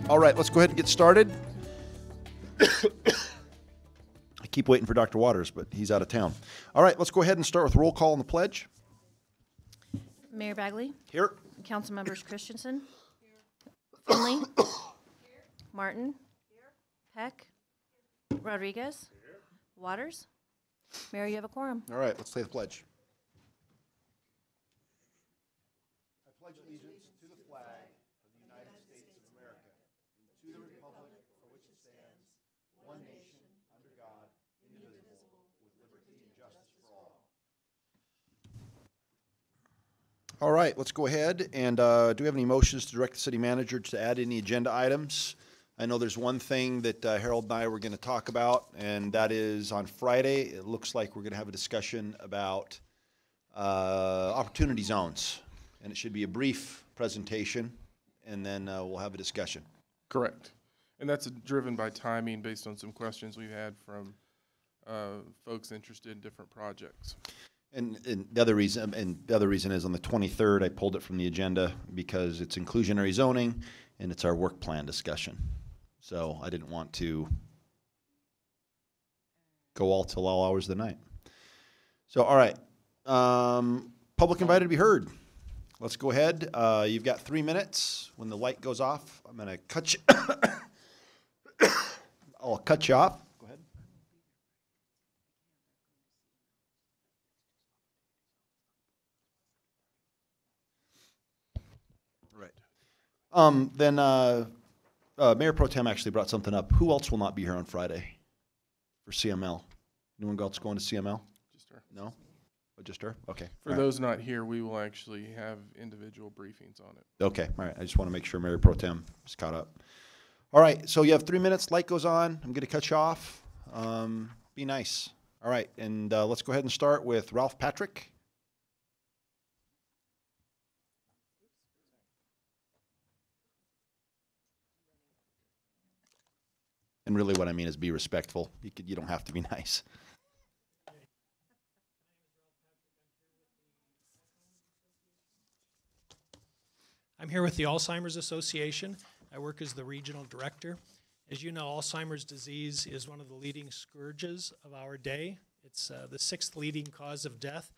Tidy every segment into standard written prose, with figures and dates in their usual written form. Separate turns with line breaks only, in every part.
All right, let's go ahead and get started. I keep waiting for Dr. Waters, but he's out of town. All right, let's go ahead and start with roll call on the pledge.
Mayor Bagley.
Here.
Council members Christensen. Finley. Martin. Peck. Rodriguez. Waters. Mayor, you have a quorum.
All right, let's say the pledge. I pledge allegiance to the flag of the United States of America and to the republic for which it stands, one nation, under God, indivisible, with liberty and justice for all. All right, let's go ahead and do we have any motions to direct the city manager to add any agenda items? I know there's one thing that Harold and I were going to talk about, and that is on Friday. It looks like we're going to have a discussion about opportunity zones, and it should be a brief presentation, and then we'll have a discussion.
Correct. And that's driven by timing based on some questions we've had from folks interested in different projects.
And the other reason is on the 23rd, I pulled it from the agenda because it's inclusionary zoning, and it's our work plan discussion. So I didn't want to go all till all hours of the night. So, all right. Public invited to be heard. Let's go ahead. You've got 3 minutes. When the light goes off, I'm going to cut you. I'll cut you off. Go ahead. Right. Then Mayor Pro Tem actually brought something up. Who else will not be here on Friday for CML? Anyone else going to CML?
Just her.
No? Oh, just her? Okay.
For those not here, we will actually have individual briefings on it.
Okay. All right. I just want to make sure Mayor Pro Tem is caught up. All right. So you have 3 minutes. Light goes on. I'm going to cut you off. Be nice. All right. And let's go ahead and start with Ralph Patrick. And really what I mean is be respectful. You don't have to be nice.
I'm here with the Alzheimer's Association. I work as the regional director. As you know, Alzheimer's disease is one of the leading scourges of our day. It's the 6th leading cause of death.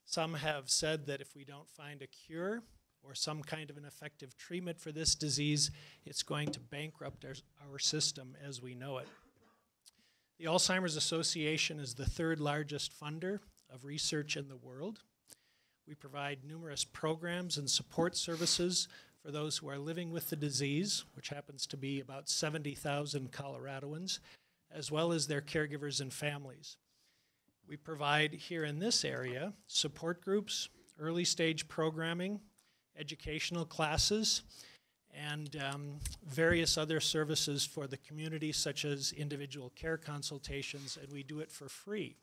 Some have said that if we don't find a cure or some kind of an effective treatment for this disease, it's going to bankrupt our system as we know it. The Alzheimer's Association is the 3rd largest funder of research in the world. We provide numerous programs and support services for those who are living with the disease, which happens to be about 70,000 Coloradoans, as well as their caregivers and families. We provide here in this area support groups, early stage programming, educational classes, and various other services for the community, such as individual care consultations, and we do it for free.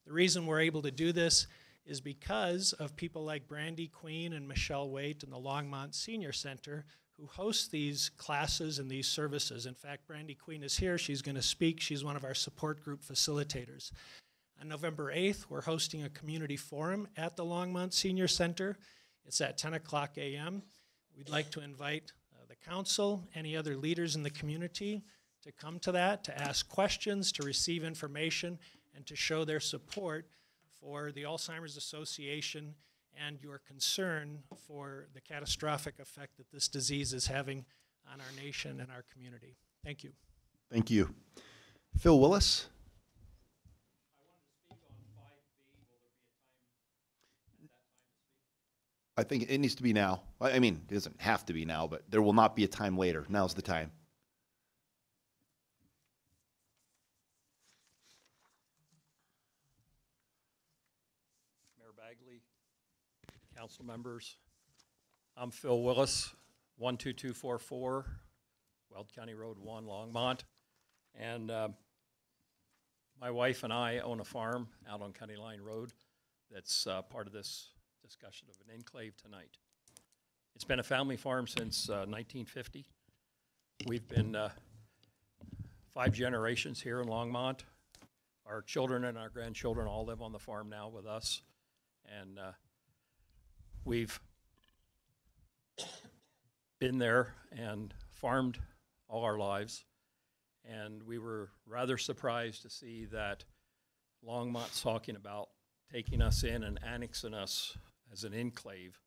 The reason we're able to do this is because of people like Brandy Queen and Michelle Waite and the Longmont Senior Center, who hosts these classes and these services. In fact, Brandy Queen is here. She's going to speak. She's one of our support group facilitators. On November 8th, we're hosting a community forum at the Longmont Senior Center. It's at 10 o'clock a.m. We'd like to invite the council, any other leaders in the community to come to that, to ask questions, to receive information, and to show their support for the Alzheimer's Association and your concern for the catastrophic effect that this disease is having on our nation and our community. Thank you.
Thank you. Phil Willis? I think it needs to be now. I mean, it doesn't have to be now, but there will not be a time later. Now's the time.
Mayor Bagley, council members, I'm Phil Willis, 12244 Weld County Road 1, Longmont. And my wife and I own a farm out on County Line Road that's part of this discussion of an enclave tonight. It's been a family farm since 1950. We've been 5 generations here in Longmont. Our children and our grandchildren all live on the farm now with us. And we've been there and farmed all our lives. And we were rather surprised to see that Longmont's talking about taking us in and annexing us as an enclave.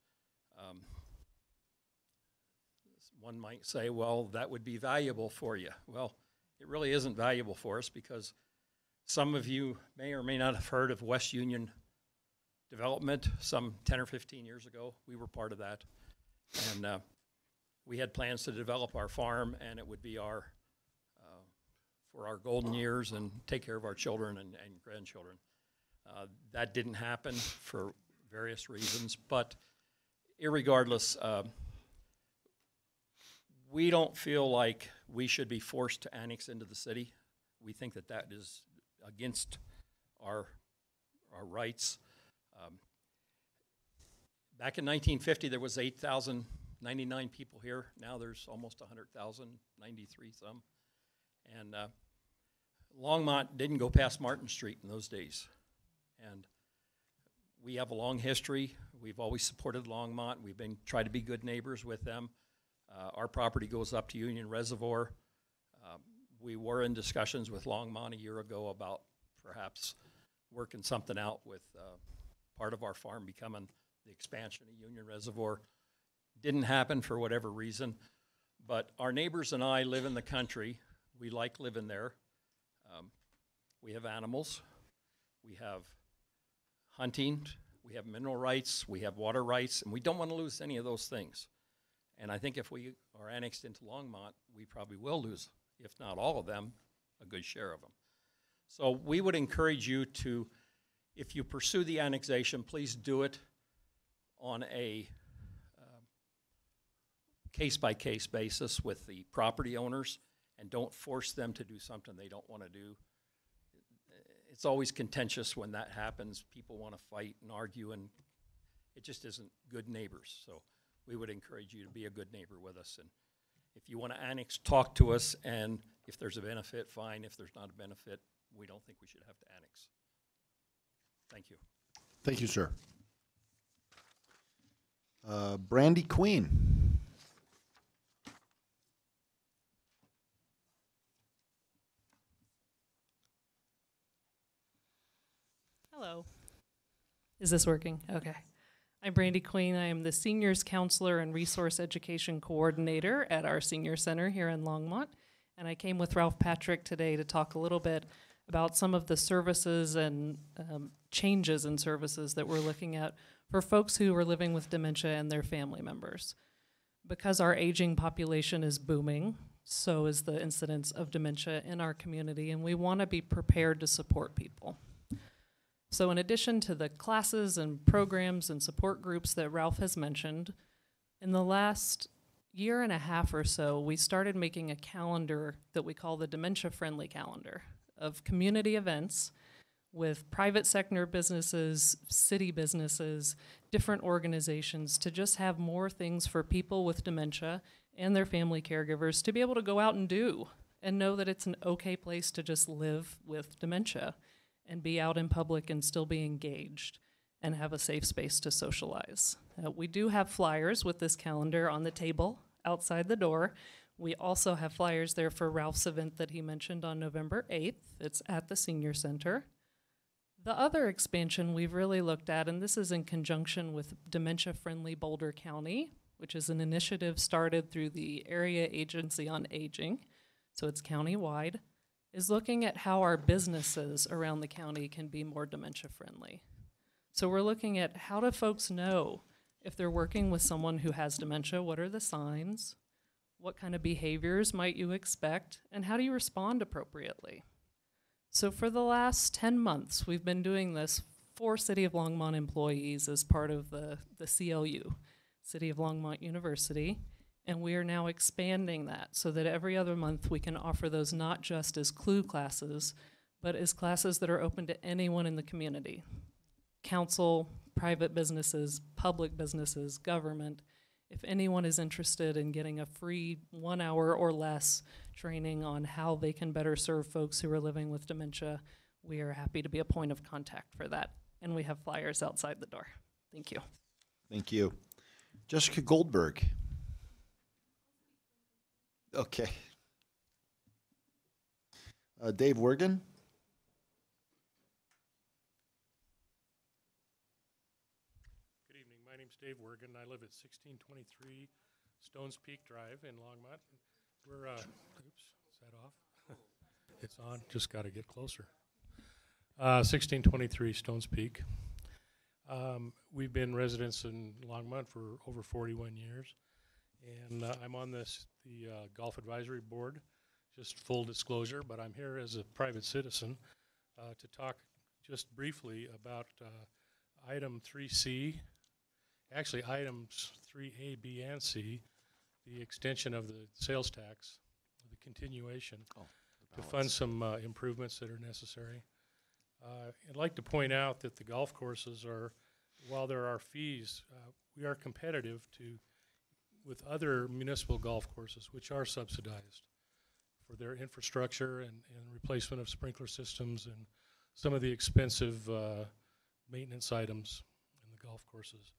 One might say, well, that would be valuable for you. Well, it really isn't valuable for us because some of you may or may not have heard of West Union Development some 10 or 15 years ago. We were part of that. And we had plans to develop our farm, and it would be our for our golden years and take care of our children and grandchildren. That didn't happen for various reasons, but irregardless, we don't feel like we should be forced to annex into the city. We think that that is against our rights. Back in 1950, there was 8,099 people here. Now there's almost 100,000, 93 some. And Longmont didn't go past Martin Street in those days. And we have a long history. We've always supported Longmont. We've been tried to be good neighbors with them. Our property goes up to Union Reservoir. We were in discussions with Longmont a year ago about perhaps working something out with part of our farm becoming the expansion of Union Reservoir. Didn't happen for whatever reason, but our neighbors and I live in the country. We like living there. We have animals. We have hunting. We have mineral rights. We have water rights, and we don't want to lose any of those things. And I think if we are annexed into Longmont, we probably will lose, if not all of them, a good share of them. So we would encourage you to, if you pursue the annexation, please do it on a case-by-case basis with the property owners, and don't force them to do something they don't want to do. It's always contentious when that happens. People want to fight and argue, and it just isn't good neighbors. So we would encourage you to be a good neighbor with us. And if you want to annex, talk to us, and if there's a benefit, fine. If there's not a benefit, we don't think we should have to annex. Thank you.
Thank you, sir. Brandy Queen.
Hello. Is this working? Okay. I'm Brandy Queen. I am the Seniors Counselor and Resource Education Coordinator at our Senior Center here in Longmont. And I came with Ralph Patrick today to talk a little bit about some of the services and changes in services that we're looking at for folks who are living with dementia and their family members. Because our aging population is booming, so is the incidence of dementia in our community, and we want to be prepared to support people. So in addition to the classes and programs and support groups that Ralph has mentioned, in the last year and a half or so, we started making a calendar that we call the Dementia-Friendly Calendar of community events with private sector businesses, city businesses, different organizations to just have more things for people with dementia and their family caregivers to be able to go out and do and know that it's an okay place to just live with dementia and be out in public and still be engaged and have a safe space to socialize. We do have flyers with this calendar on the table outside the door. We also have flyers there for Ralph's event that he mentioned on November 8th. It's at the Senior Center. The other expansion we've really looked at, and this is in conjunction with Dementia Friendly Boulder County, which is an initiative started through the Area Agency on Aging, so it's county-wide, is looking at how our businesses around the county can be more dementia friendly. So we're looking at how do folks know if they're working with someone who has dementia, what are the signs, what kind of behaviors might you expect, and how do you respond appropriately? So for the last 10 months, we've been doing this for City of Longmont employees as part of the CLU, City of Longmont University, and we are now expanding that so that every other month we can offer those not just as CLU classes, but as classes that are open to anyone in the community. Council, private businesses, public businesses, government. If anyone is interested in getting a free 1 hour or less training on how they can better serve folks who are living with dementia, we are happy to be a point of contact for that. And we have flyers outside the door. Thank you.
Thank you. Jessica Goldberg. Okay. Dave Wergen.
Good evening. My name's Dave Wergen. I live at 1623 Stones Peak Drive in Longmont. We're, oops, is that off? It's on. Just got to get closer. 1623 Stones Peak. We've been residents in Longmont for over 41 years. And I'm on the Golf Advisory Board, just full disclosure, but I'm here as a private citizen to talk just briefly about item 3C, actually items 3A, B, and C, the extension of the sales tax, the continuation, to fund some improvements that are necessary. I'd like to point out that the golf courses are, while there are fees, we are competitive with other municipal golf courses, which are subsidized for their infrastructure and replacement of sprinkler systems and some of the expensive maintenance items in the golf courses.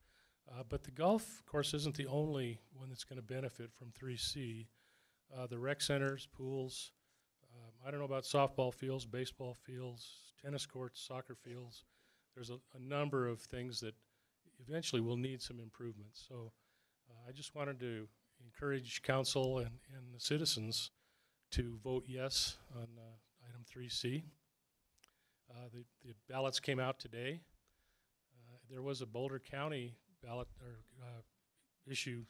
But the golf course isn't the only one that's going to benefit from 3C. The rec centers, pools, I don't know about softball fields, baseball fields, tennis courts, soccer fields. There's a number of things that eventually will need some improvements. So I just wanted to encourage council and the citizens to vote yes on item 3C. The ballots came out today. There was a Boulder County ballot or issue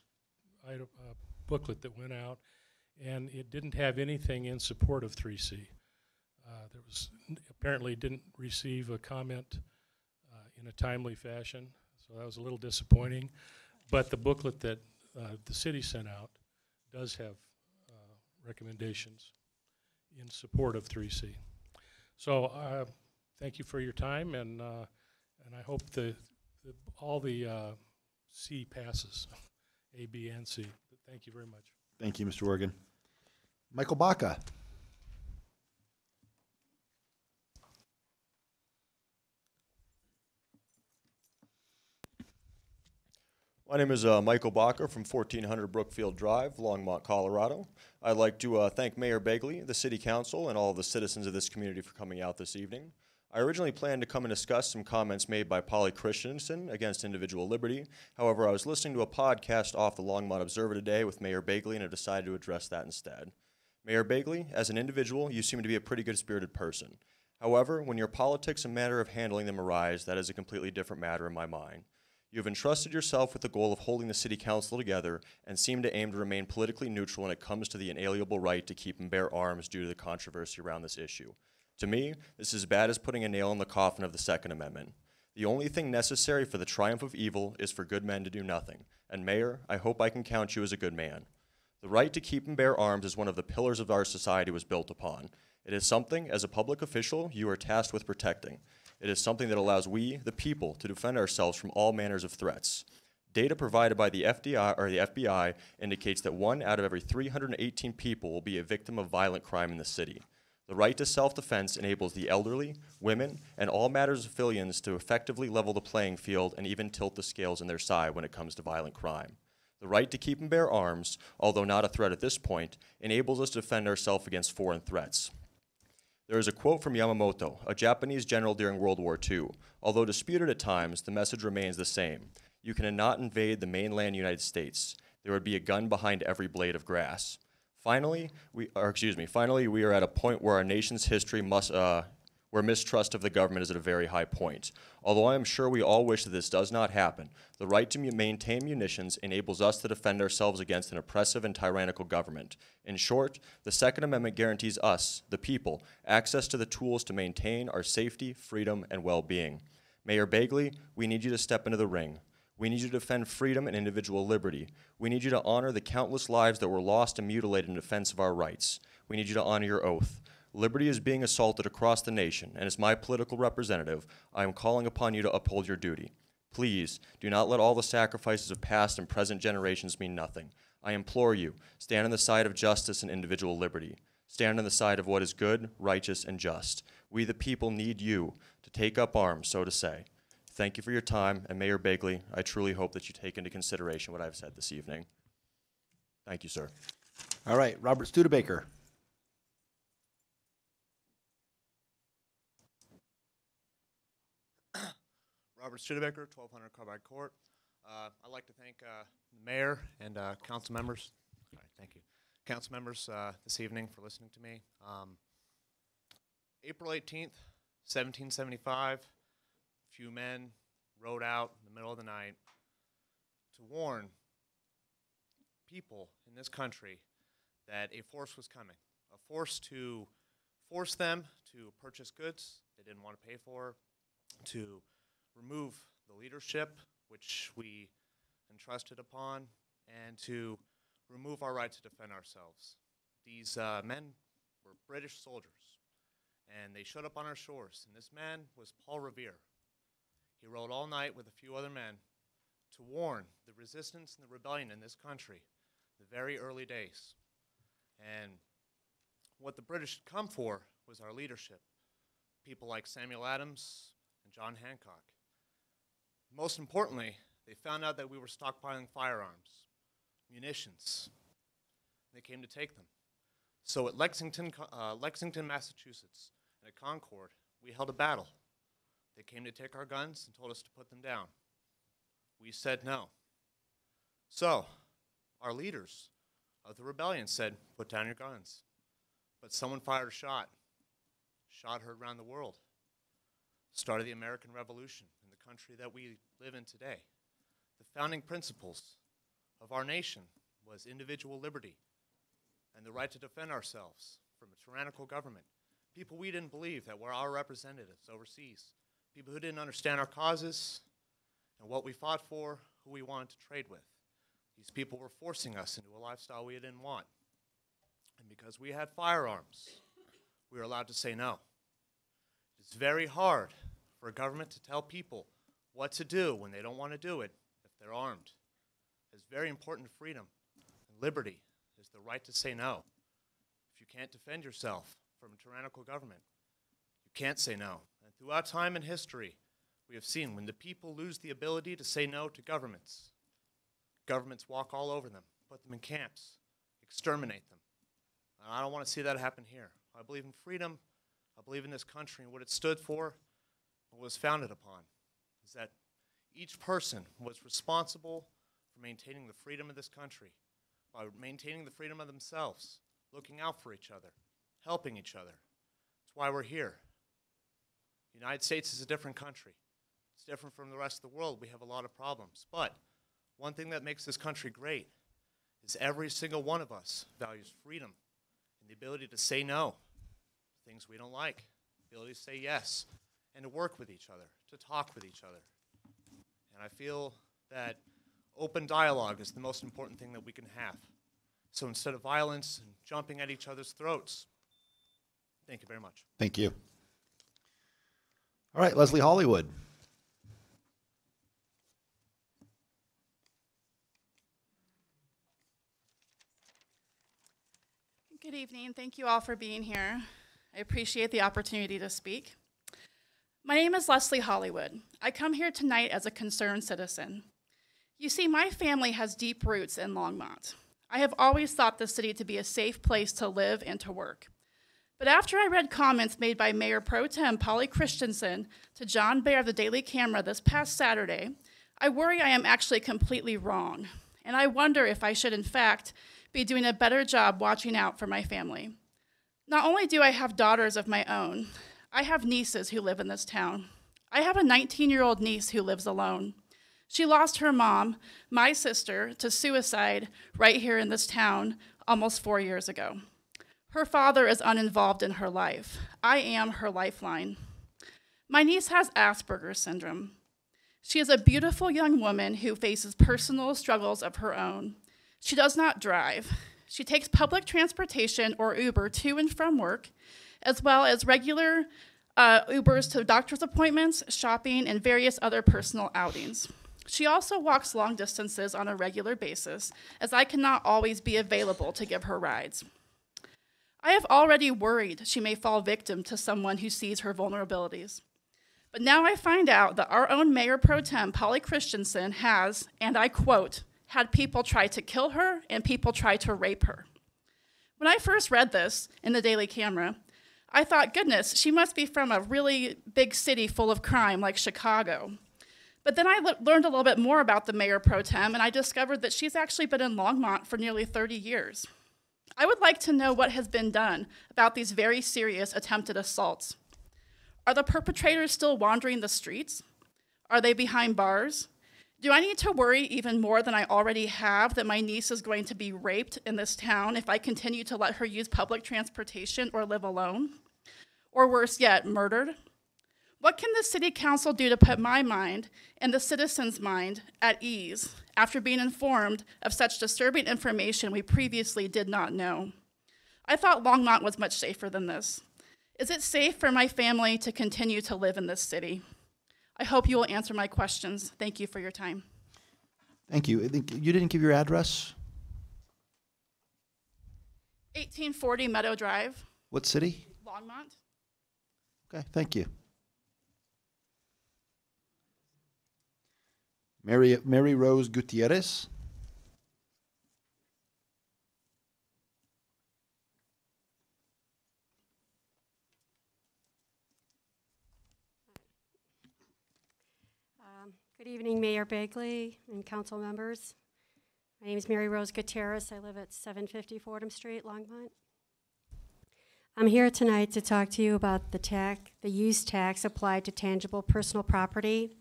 item, booklet that went out, and it didn't have anything in support of 3C. There was apparently didn't receive a comment in a timely fashion, so that was a little disappointing. But the booklet that the city sent out does have recommendations in support of 3C. So thank you for your time, and I hope all the C passes, A, B, and C. But thank you very much.
Thank you, Mr. Wergen. Michael Baca.
My name is Michael Baca from 1400 Brookfield Drive, Longmont, Colorado. I'd like to thank Mayor Begley, the City Council, and all of the citizens of this community for coming out this evening. I originally planned to come and discuss some comments made by Polly Christensen against individual liberty. However, I was listening to a podcast off the Longmont Observer today with Mayor Begley, and I decided to address that instead. Mayor Begley, as an individual, you seem to be a pretty good-spirited person. However, when your politics and manner of handling them arise, that is a completely different matter in my mind. You have entrusted yourself with the goal of holding the City Council together and seem to aim to remain politically neutral when it comes to the inalienable right to keep and bear arms due to the controversy around this issue. To me, this is as bad as putting a nail in the coffin of the Second Amendment. The only thing necessary for the triumph of evil is for good men to do nothing. And Mayor, I hope I can count you as a good man. The right to keep and bear arms is one of the pillars of our society was built upon. It is something, as a public official, you are tasked with protecting. It is something that allows we, the people, to defend ourselves from all manners of threats. Data provided by the FBI indicates that 1 out of every 318 people will be a victim of violent crime in the city. The right to self-defense enables the elderly, women, and all matters civilians to effectively level the playing field and even tilt the scales on their side when it comes to violent crime. The right to keep and bear arms, although not a threat at this point, enables us to defend ourselves against foreign threats. There is a quote from Yamamoto, a Japanese general during World War II. Although disputed at times, the message remains the same. You cannot invade the mainland United States. There would be a gun behind every blade of grass. Finally, we are at a point where our nation's history where mistrust of the government is at a very high point. Although I am sure we all wish that this does not happen, the right to maintain munitions enables us to defend ourselves against an oppressive and tyrannical government. In short, the Second Amendment guarantees us, the people, access to the tools to maintain our safety, freedom, and well-being. Mayor Bagley, we need you to step into the ring. We need you to defend freedom and individual liberty. We need you to honor the countless lives that were lost and mutilated in defense of our rights. We need you to honor your oath. Liberty is being assaulted across the nation, and as my political representative, I am calling upon you to uphold your duty. Please, do not let all the sacrifices of past and present generations mean nothing. I implore you, stand on the side of justice and individual liberty. Stand on the side of what is good, righteous, and just. We the people need you to take up arms, so to say. Thank you for your time, and Mayor Bagley, I truly hope that you take into consideration what I've said this evening. Thank you, sir.
All right, Robert Studebaker.
Robert Studebaker, 1200 Carbide Court. I'd like to thank the mayor and council members. All right, thank you. Council members this evening for listening to me. April 18th, 1775, a few men rode out in the middle of the night to warn people in this country that a force was coming, a force to force them to purchase goods they didn't want to pay for, to remove the leadership which we entrusted upon, and to remove our right to defend ourselves. These men were British soldiers, and they showed up on our shores, and this man was Paul Revere. He rode all night with a few other men to warn the resistance and the rebellion in this country, the very early days. And what the British had come for was our leadership, people like Samuel Adams and John Hancock. Most importantly, they found out that we were stockpiling firearms, munitions. They came to take them. So at Lexington, Massachusetts, and at Concord, we held a battle. They came to take our guns and told us to put them down. We said no. So our leaders of the rebellion said, put down your guns. But someone fired a shot. Shot heard around the world. Started the American Revolution in the country that we live in today. The founding principles of our nation was individual liberty and the right to defend ourselves from a tyrannical government. People we didn't believe that were our representatives overseas. People who didn't understand our causes and what we fought for, who we wanted to trade with. These people were forcing us into a lifestyle we didn't want. And because we had firearms, we were allowed to say no. It's very hard for a government to tell people what to do when they don't want to do it if they're armed. It's very important to freedom and liberty is the right to say no. If you can't defend yourself from a tyrannical government, you can't say no. And throughout time and history, we have seen when the people lose the ability to say no to governments, governments walk all over them, put them in camps, exterminate them. And I don't want to see that happen here. I believe in freedom. I believe in this country and what it stood for, what it was founded upon, is that each person was responsible for maintaining the freedom of this country, by maintaining the freedom of themselves, looking out for each other, helping each other. That's why we're here. The United States is a different country. It's different from the rest of the world. We have a lot of problems. But one thing that makes this country great is every single one of us values freedom and the ability to say no to things we don't like, the ability to say yes, and to work with each other, to talk with each other. And I feel that open dialogue is the most important thing that we can have. So instead of violence and jumping at each other's throats, thank you very much.
Thank you. All right, Leslie Hollywood.
Good evening. Thank you all for being here. I appreciate the opportunity to speak. My name is Leslie Hollywood. I come here tonight as a concerned citizen. You see, my family has deep roots in Longmont. I have always thought the city to be a safe place to live and to work. But after I read comments made by Mayor Pro Tem Polly Christensen to John Baer of the Daily Camera this past Saturday, I worry I am actually completely wrong. And I wonder if I should, in fact, be doing a better job watching out for my family. Not only do I have daughters of my own, I have nieces who live in this town. I have a 19-year-old niece who lives alone. She lost her mom, my sister, to suicide right here in this town almost 4 years ago. Her father is uninvolved in her life. I am her lifeline. My niece has Asperger's syndrome. She is a beautiful young woman who faces personal struggles of her own. She does not drive. She takes public transportation or Uber to and from work, as well as regular Ubers to doctor's appointments, shopping, and various other personal outings. She also walks long distances on a regular basis, as I cannot always be available to give her rides. I have already worried she may fall victim to someone who sees her vulnerabilities. But now I find out that our own Mayor Pro Tem, Polly Christensen, has, and I quote, had people try to kill her and people try to rape her. When I first read this in the Daily Camera, I thought, goodness, she must be from a really big city full of crime like Chicago. But then I learned a little bit more about the Mayor Pro Tem, and I discovered that she's actually been in Longmont for nearly 30 years. I would like to know what has been done about these very serious attempted assaults. Are the perpetrators still wandering the streets? Are they behind bars? Do I need to worry even more than I already have that my niece is going to be raped in this town if I continue to let her use public transportation or live alone? Or worse yet, murdered? What can the city council do to put my mind and the citizens' mind at ease after being informed of such disturbing information we previously did not know? I thought Longmont was much safer than this. Is it safe for my family to continue to live in this city? I hope you will answer my questions. Thank you for your time.
Thank you. I think you didn't give your address?
1840 Meadow Drive,
What city?
Longmont.
Okay, thank you. Mary Rose Gutierrez.
Good evening, Mayor Bagley and council members. My name is Mary Rose Gutierrez. I live at 750 Fordham Street, Longmont. I'm here tonight to talk to you about the use tax applied to tangible personal property.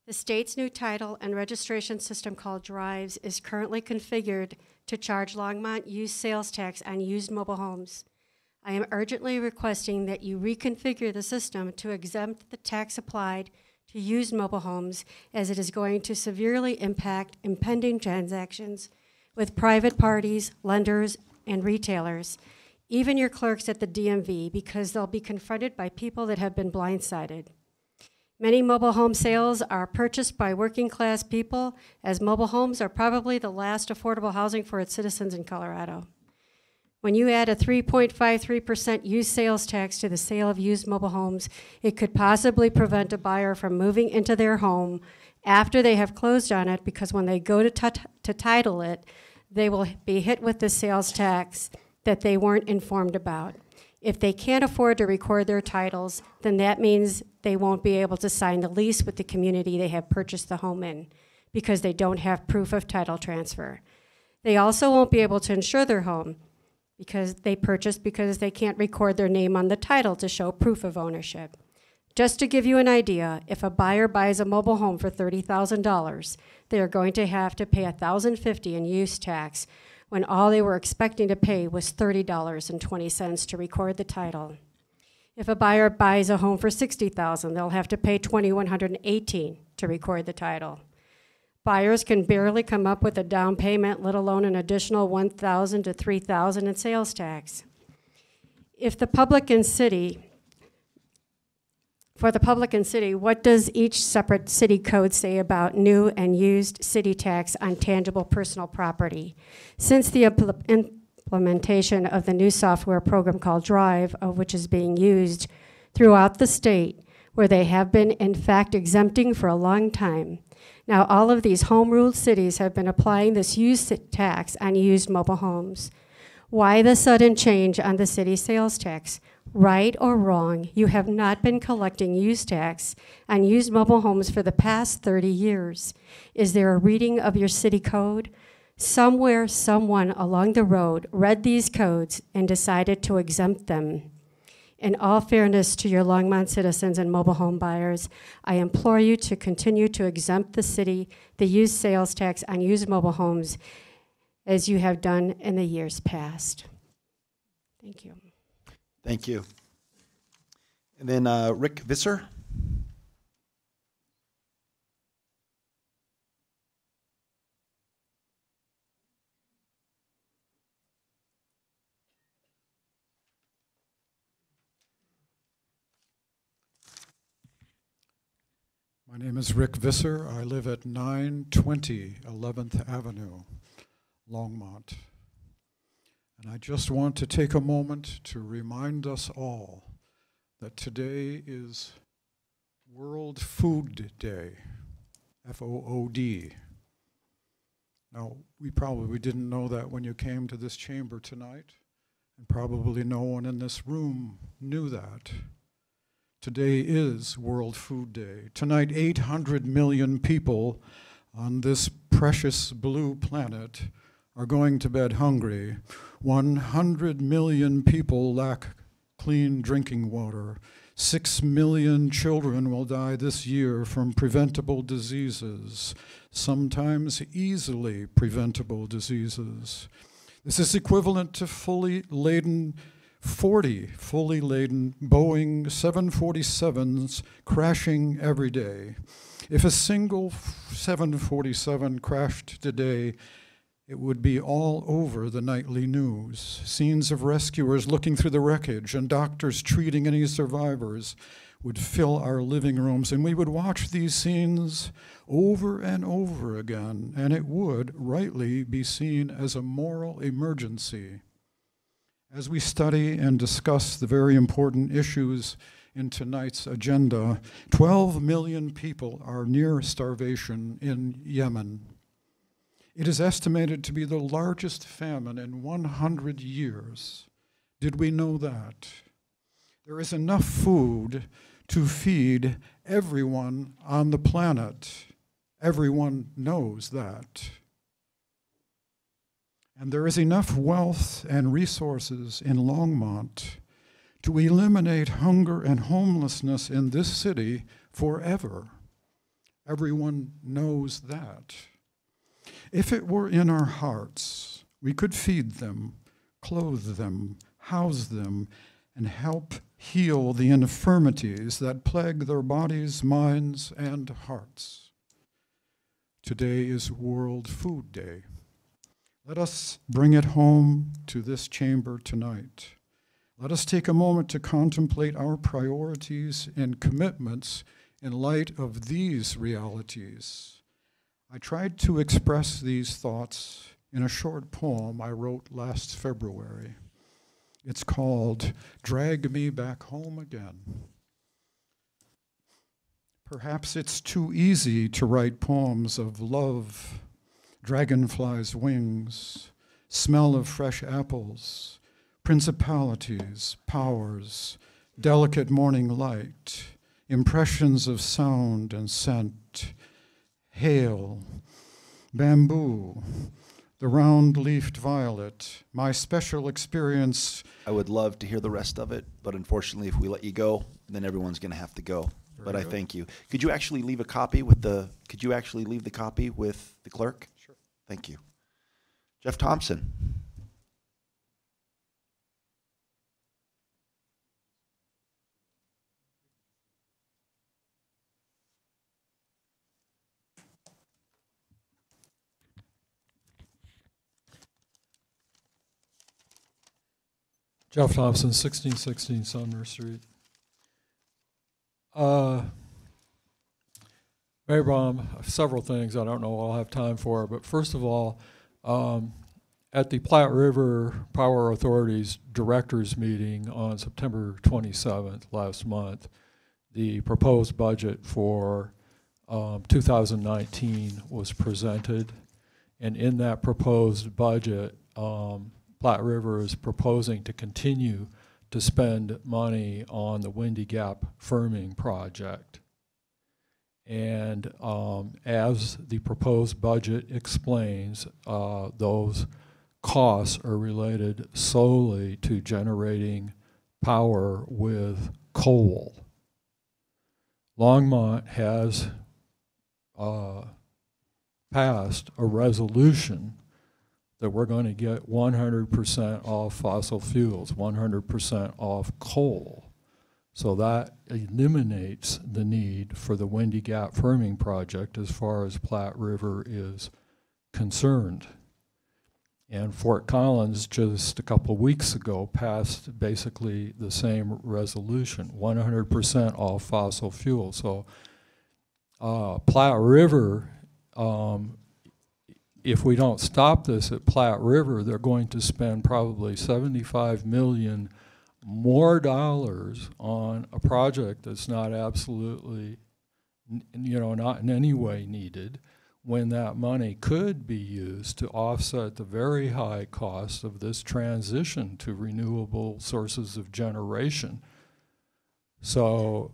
The state's new title and registration system called Drives is currently configured to charge Longmont use sales tax on used mobile homes. I am urgently requesting that you reconfigure the system to exempt the tax applied to used mobile homes, as it is going to severely impact impending transactions with private parties, lenders, and retailers, even your clerks at the DMV, because they'll be confronted by people that have been blindsided. Many mobile home sales are purchased by working class people, as mobile homes are probably the last affordable housing for its citizens in Colorado. When you add a 3.53% used sales tax to the sale of used mobile homes, it could possibly prevent a buyer from moving into their home after they have closed on it, because when they go to title it, they will be hit with the sales tax that they weren't informed about. If they can't afford to record their titles, then that means they won't be able to sign the lease with the community they have purchased the home in, because they don't have proof of title transfer. They also won't be able to insure their home, because they purchased because they can't record their name on the title to show proof of ownership. Just to give you an idea, if a buyer buys a mobile home for $30,000, they are going to have to pay $1,050 in use tax, when all they were expecting to pay was $30.20 to record the title. If a buyer buys a home for $60,000, they'll have to pay $2,118 to record the title. Buyers can barely come up with a down payment, let alone an additional $1,000 to $3,000 in sales tax. For the public and city, what does each separate city code say about new and used city tax on tangible personal property? Since the implementation of the new software program called Drive, of which is being used throughout the state, where they have been, in fact, exempting for a long time. Now, all of these home ruled cities have been applying this use tax on used mobile homes. Why the sudden change on the city sales tax? Right or wrong, you have not been collecting use tax on used mobile homes for the past 30 years. Is there a reading of your city code? Somewhere, someone along the road read these codes and decided to exempt them. In all fairness to your Longmont citizens and mobile home buyers, I implore you to continue to exempt the city, the used sales tax on used mobile homes, as you have done in the years past. Thank you.
Thank you. And then Rick Visser.
My name is Rick Visser. I live at 920 11th Avenue, Longmont. And I just want to take a moment to remind us all that today is World Food Day, F-O-O-D. Now, we probably didn't know that when you came to this chamber tonight, and probably no one in this room knew that. Today is World Food Day. Tonight, 800 million people on this precious blue planet are going to bed hungry. 100 million people lack clean drinking water. 6 million children will die this year from preventable diseases, sometimes easily preventable diseases. This is equivalent to 40 fully laden Boeing 747s crashing every day. If a single 747 crashed today, it would be all over the nightly news. Scenes of rescuers looking through the wreckage and doctors treating any survivors would fill our living rooms, and we would watch these scenes over and over again, and it would rightly be seen as a moral emergency. As we study and discuss the very important issues in tonight's agenda, 12 million people are near starvation in Yemen. It is estimated to be the largest famine in 100 years. Did we know that? There is enough food to feed everyone on the planet. Everyone knows that. And there is enough wealth and resources in Longmont to eliminate hunger and homelessness in this city forever. Everyone knows that. If it were in our hearts, we could feed them, clothe them, house them, and help heal the infirmities that plague their bodies, minds, and hearts. Today is World Food Day. Let us bring it home to this chamber tonight. Let us take a moment to contemplate our priorities and commitments in light of these realities. I tried to express these thoughts in a short poem I wrote last February. It's called Drag Me Back Home Again. Perhaps it's too easy to write poems of love, dragonflies' wings, smell of fresh apples, principalities, powers, delicate morning light, impressions of sound and scent, hail, bamboo, the round-leafed violet, my special experience.
I would love to hear the rest of it, but unfortunately, if we let you go, then everyone's going to have to go. But I thank you. Could you actually leave a copy with the? Could you actually leave the copy with the clerk?
Sure.
Thank you, Jeff Thompson.
Jeff Thompson, 1616 Sumner Street. Mayor Baum, several things I don't know I'll have time for, but first of all, At the Platte River Power Authority's directors meeting on September 27th last month, the proposed budget for 2019 was presented, and in that proposed budget, Platte River is proposing to continue to spend money on the Windy Gap firming project. And as the proposed budget explains, those costs are related solely to generating power with coal. Longmont has passed a resolution that we're going to get 100% off fossil fuels, 100% off coal. So that eliminates the need for the Windy Gap firming project as far as Platte River is concerned. And Fort Collins just a couple of weeks ago passed basically the same resolution, 100% off fossil fuel. So Platte River, if we don't stop this at Platte River, they're going to spend probably $75 million more dollars on a project that's not absolutely, not in any way needed, when that money could be used to offset the very high cost of this transition to renewable sources of generation. So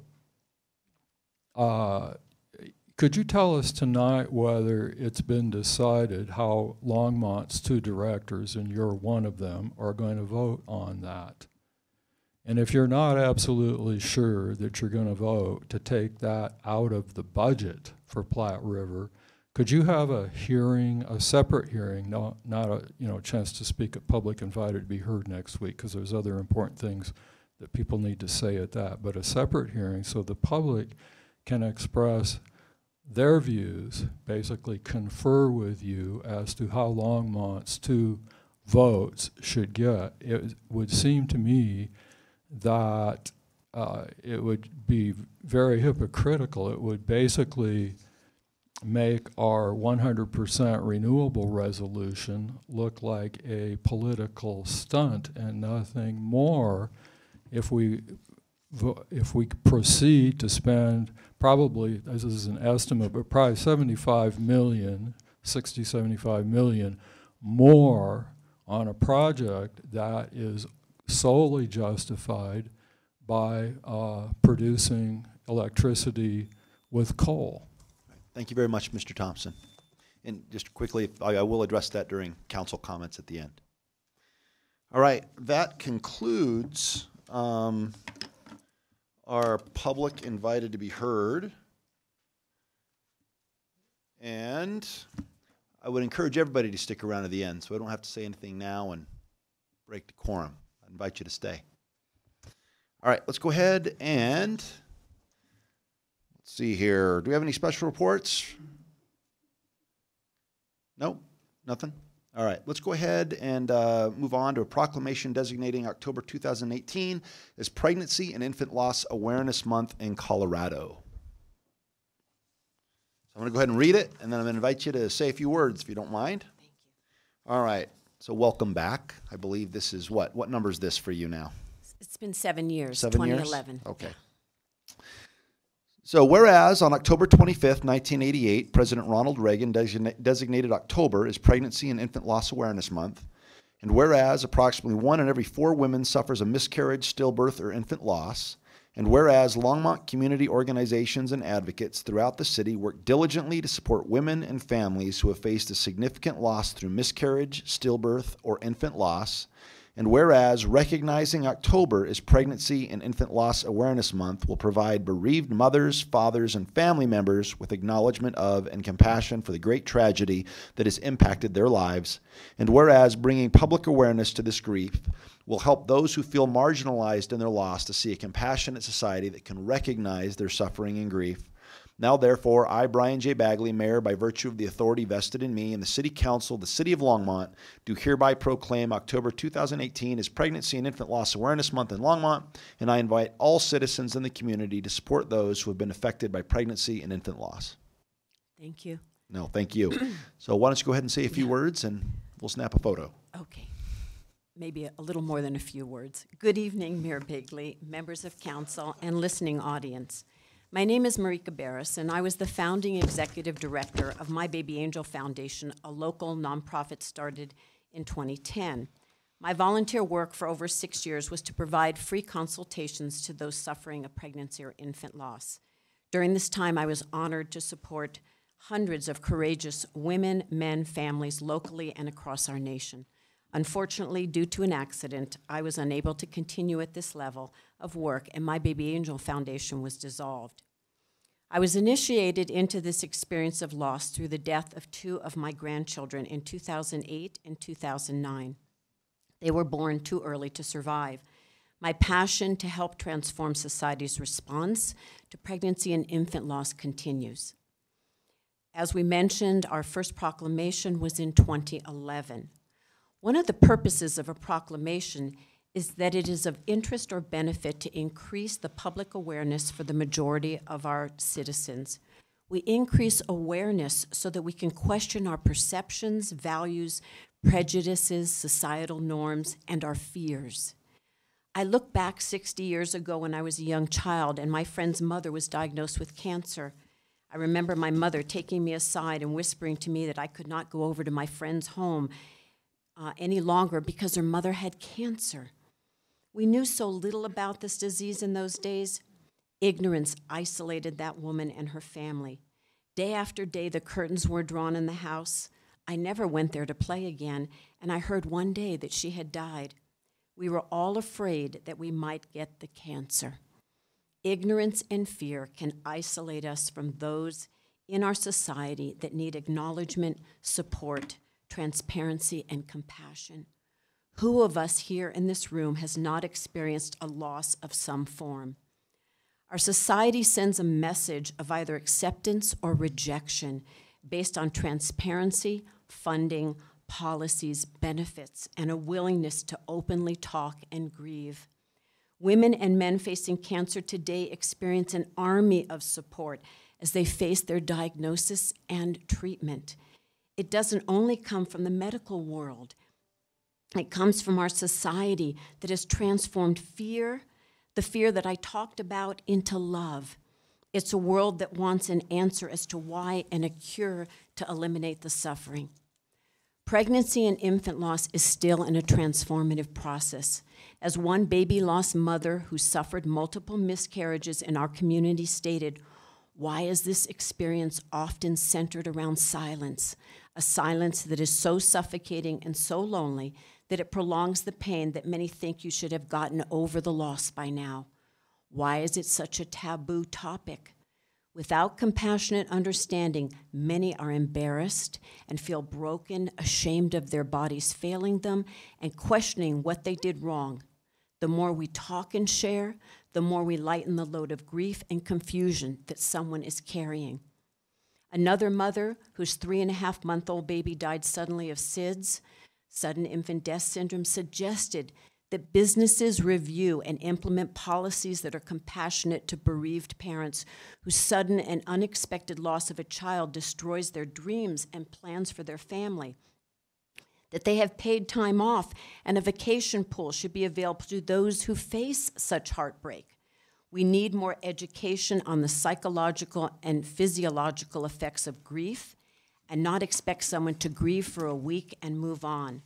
could you tell us tonight whether it's been decided how Longmont's two directors, and you're one of them, are going to vote on that? And if you're not absolutely sure that you're going to vote to take that out of the budget for Platte River, could you have a hearing, a separate hearing, not a chance to speak at public, invited to be heard next week, because there's other important things that people need to say at that, but a separate hearing so the public can express their views, basically confer with you as to how Longmont's two votes should get. It would seem to me that it would be very hypocritical. It would basically make our 100% renewable resolution look like a political stunt and nothing more if we proceed to spend probably, this is an estimate, but probably 75 million more on a project that is solely justified by producing electricity with coal.
Thank you very much, Mr. Thompson. And just quickly, I will address that during council comments at the end. All right, that concludes our public invited to be heard. And I would encourage everybody to stick around to the end so I don't have to say anything now and break the quorum. I invite you to stay. All right, let's go ahead and let's see here. Do we have any special reports? Nope, nothing. All right, let's go ahead and move on to a proclamation designating October 2018 as Pregnancy and Infant Loss Awareness Month in Colorado. So I'm going to go ahead and read it, and then I'm going to invite you to say a few words, if you don't mind. Thank you. All right, so welcome back. I believe this is what? What number is this for you now?
It's been 7 years,
2011. Okay.
Yeah.
So whereas on October 25th, 1988, President Ronald Reagan designated October as Pregnancy and Infant Loss Awareness Month, and whereas approximately 1 in every 4 women suffers a miscarriage, stillbirth, or infant loss, and whereas Longmont community organizations and advocates throughout the city work diligently to support women and families who have faced a significant loss through miscarriage, stillbirth, or infant loss, and whereas recognizing October as Pregnancy and Infant Loss Awareness Month will provide bereaved mothers, fathers, and family members with acknowledgement of and compassion for the great tragedy that has impacted their lives, and whereas bringing public awareness to this grief will help those who feel marginalized in their loss to see a compassionate society that can recognize their suffering and grief. Now, therefore, I, Brian J. Bagley, Mayor, by virtue of the authority vested in me and the City Council of the City of Longmont, do hereby proclaim October 2018 as Pregnancy and Infant Loss Awareness Month in Longmont, and I invite all citizens in the community to support those who have been affected by pregnancy and infant loss.
Thank you.
No, thank you. So why don't you go ahead and say a few words, and We'll snap a photo.
Okay. Maybe a little more than a few words. Good evening, Mayor Bigley, members of council, and listening audience. My name is Marika Barris, and I was the founding executive director of My Baby Angel Foundation, a local nonprofit started in 2010. My volunteer work for over 6 years was to provide free consultations to those suffering a pregnancy or infant loss. During this time, I was honored to support hundreds of courageous women, men, families locally and across our nation. Unfortunately, due to an accident, I was unable to continue at this level of work, and My Baby Angel Foundation was dissolved. I was initiated into this experience of loss through the death of 2 of my grandchildren in 2008 and 2009. They were born too early to survive. My passion to help transform society's response to pregnancy and infant loss continues. As we mentioned, our first proclamation was in 2011. One of the purposes of a proclamation is that it is of interest or benefit to increase the public awareness for the majority of our citizens. We increase awareness so that we can question our perceptions, values, prejudices, societal norms, and our fears. I look back 60 years ago when I was a young child and my friend's mother was diagnosed with cancer. I remember my mother taking me aside and whispering to me that I could not go over to my friend's home any longer because her mother had cancer. We knew so little about this disease in those days. Ignorance isolated that woman and her family. Day after day, the curtains were drawn in the house. I never went there to play again, and I heard one day that she had died. We were all afraid that we might get the cancer. Ignorance and fear can isolate us from those in our society that need acknowledgement, support, transparency, and compassion. Who of us here in this room has not experienced a loss of some form? Our society sends a message of either acceptance or rejection based on transparency, funding, policies, benefits, and a willingness to openly talk and grieve. Women and men facing cancer today experience an army of support as they face their diagnosis and treatment. It doesn't only come from the medical world. It comes from our society that has transformed fear, the fear that I talked about, into love. It's a world that wants an answer as to why and a cure to eliminate the suffering. Pregnancy and infant loss is still in a transformative process. As one baby loss mother who suffered multiple miscarriages in our community stated, "Why is this experience often centered around silence? A silence that is so suffocating and so lonely that it prolongs the pain that many think you should have gotten over the loss by now. Why is it such a taboo topic? Without compassionate understanding, many are embarrassed and feel broken, ashamed of their bodies failing them, and questioning what they did wrong. The more we talk and share, the more we lighten the load of grief and confusion that someone is carrying." Another mother whose 3.5-month-old baby died suddenly of SIDS, sudden infant death syndrome, suggested that businesses review and implement policies that are compassionate to bereaved parents whose sudden and unexpected loss of a child destroys their dreams and plans for their family. That they have paid time off and a vacation pool should be available to those who face such heartbreak. We need more education on the psychological and physiological effects of grief and not expect someone to grieve for a week and move on.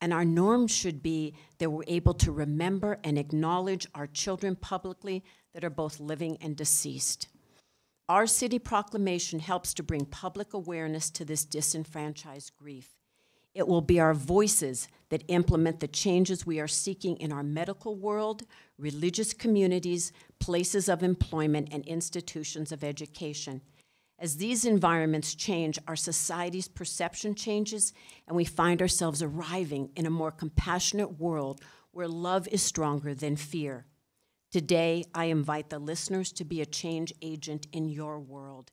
And our norm should be that we're able to remember and acknowledge our children publicly that are both living and deceased. Our city proclamation helps to bring public awareness to this disenfranchised grief. It will be our voices that implement the changes we are seeking in our medical world, religious communities, places of employment, and institutions of education. As these environments change, our society's perception changes, and we find ourselves arriving in a more compassionate world where love is stronger than fear. Today, I invite the listeners to be a change agent in your world.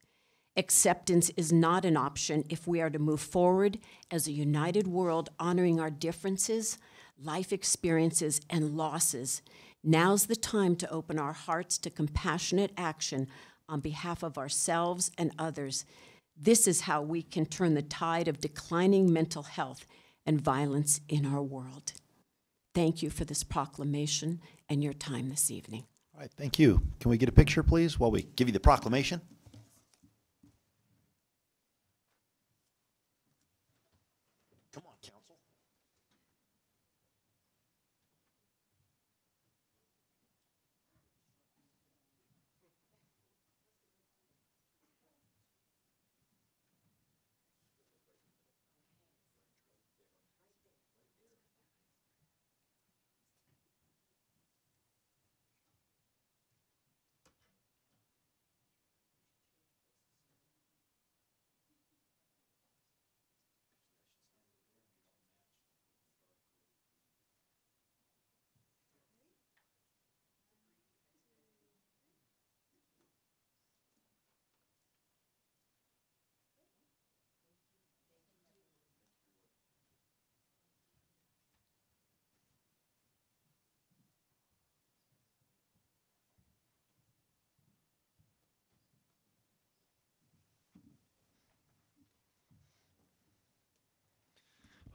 Acceptance is not an option if we are to move forward as a united world, honoring our differences, life experiences, and losses. Now's the time to open our hearts to compassionate action on behalf of ourselves and others. This is how we can turn the tide of declining mental health and violence in our world. Thank you for this proclamation and your time this evening.
All right, thank you. Can we get a picture, please, while we give you the proclamation? Come on, council.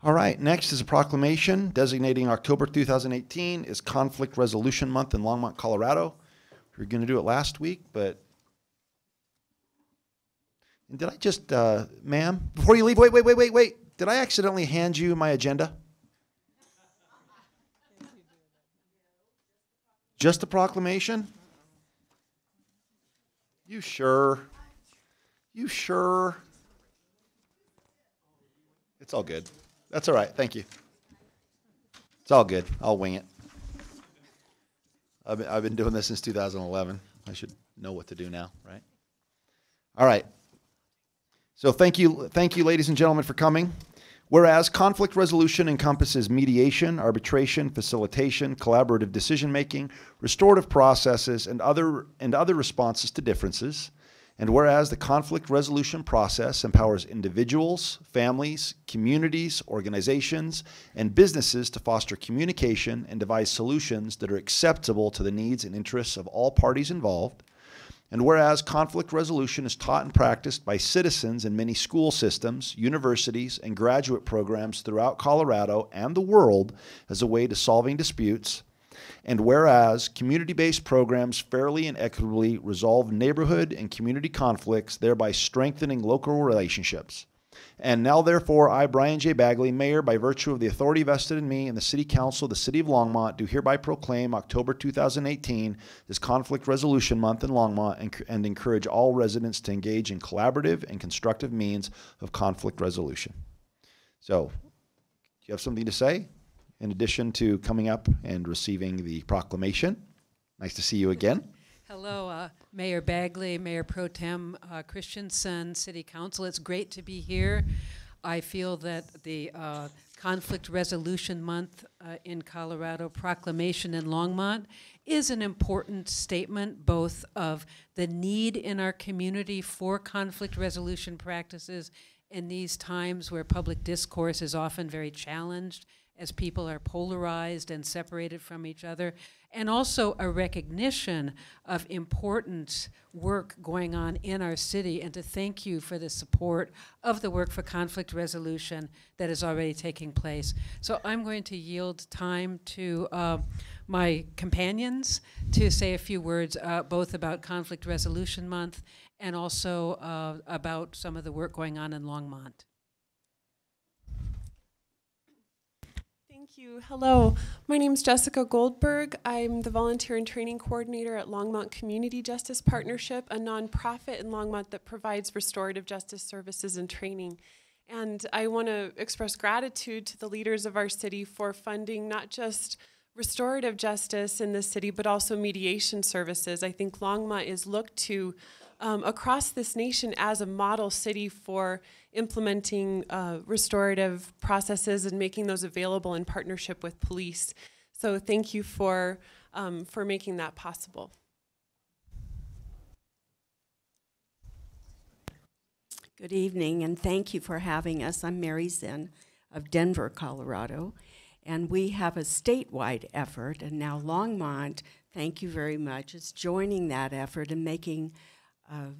All right, next is a proclamation designating October 2018 as Conflict Resolution Month in Longmont, Colorado. We were going to do it last week, but... And did I just, ma'am, before you leave, wait. Did I accidentally hand you my agenda? Just the proclamation? You sure? You sure? It's all good. That's all right. Thank you. It's all good. I'll wing it. I've been doing this since 2011. I should know what to do now, right? All right. So thank you, ladies and gentlemen, for coming. Whereas conflict resolution encompasses mediation, arbitration, facilitation, collaborative decision-making, restorative processes, and other responses to differences. And whereas the conflict resolution process empowers individuals, families, communities, organizations, and businesses to foster communication and devise solutions that are acceptable to the needs and interests of all parties involved. And whereas conflict resolution is taught and practiced by citizens in many school systems, universities, and graduate programs throughout Colorado and the world as a way to solving disputes. And whereas community-based programs fairly and equitably resolve neighborhood and community conflicts, thereby strengthening local relationships. And now, therefore, I, Brian J. Bagley, Mayor, by virtue of the authority vested in me and the City Council of the City of Longmont, do hereby proclaim October 2018 as Conflict Resolution Month in Longmont and encourage all residents to engage in collaborative and constructive means of conflict resolution. So, do you have something to say? In addition to coming up and receiving the proclamation. Nice to see you again.
Hello, Mayor Bagley, Mayor Pro Tem Christensen, City Council. It's great to be here. I feel that the Conflict Resolution Month in Colorado proclamation in Longmont is an important statement both of the need in our community for conflict resolution practices in these times where public discourse is often very challenged as people are polarized and separated from each other, and also a recognition of important work going on in our city, and to thank you for the support of the work for conflict resolution that is already taking place. So I'm going to yield time to my companions to say a few words both about Conflict Resolution Month and also about some of the work going on in Longmont.
Thank you. Hello, my name is Jessica Goldberg. I'm the Volunteer and Training Coordinator at Longmont Community Justice Partnership, a nonprofit in Longmont that provides restorative justice services and training. And I want to express gratitude to the leaders of our city for funding not just restorative justice in the city, but also mediation services. I think Longmont is looked to across this nation as a model city for implementing restorative processes and making those available in partnership with police. So thank you for making that possible.
Good evening, and thank you for having us. I'm Mary Zinn of Denver, Colorado, and we have a statewide effort, and now Longmont, thank you very much, is joining that effort and making a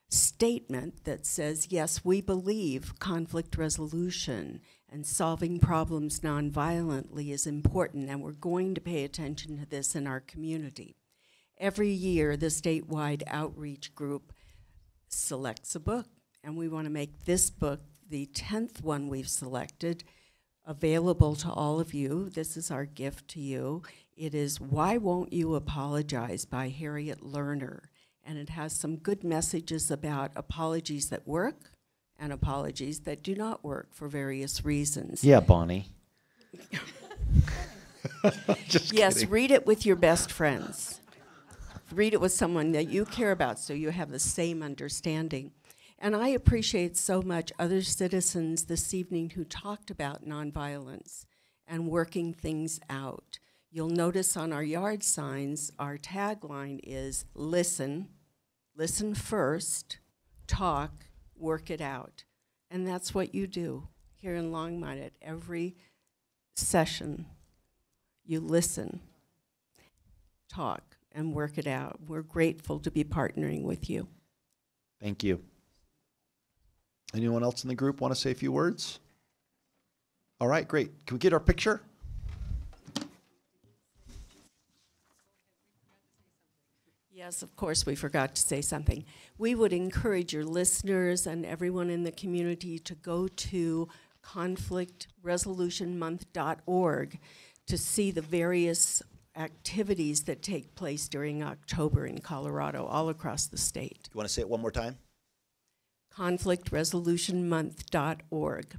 statement that says, yes, we believe conflict resolution and solving problems nonviolently is important, and we're going to pay attention to this in our community. Every year, the statewide outreach group selects a book, and we want to make this book the 10th one we've selected, available to all of you. This is our gift to you. It is Why Won't You Apologize by Harriet Lerner, and it has some good messages about apologies that work and apologies that do not work for various reasons.
Yeah, Bonnie.
Yes,
kidding.
read it with your best friends. Read it with someone that you care about so you have the same understanding. And I appreciate so much other citizens this evening who talked about nonviolence and working things out. You'll notice on our yard signs, our tagline is listen first, talk, work it out. And that's what you do here in Longmont at every session. You listen, talk, and work it out. We're grateful to be partnering with you.
Thank you. Anyone else in the group want to say a few words? All right, great. Can we get our picture?
Yes, of course, we forgot to say something. We would encourage your listeners and everyone in the community to go to conflictresolutionmonth.org to see the various activities that take place during October in Colorado, all across the state.
Do you want to say it one more time?
conflictresolutionmonth.org.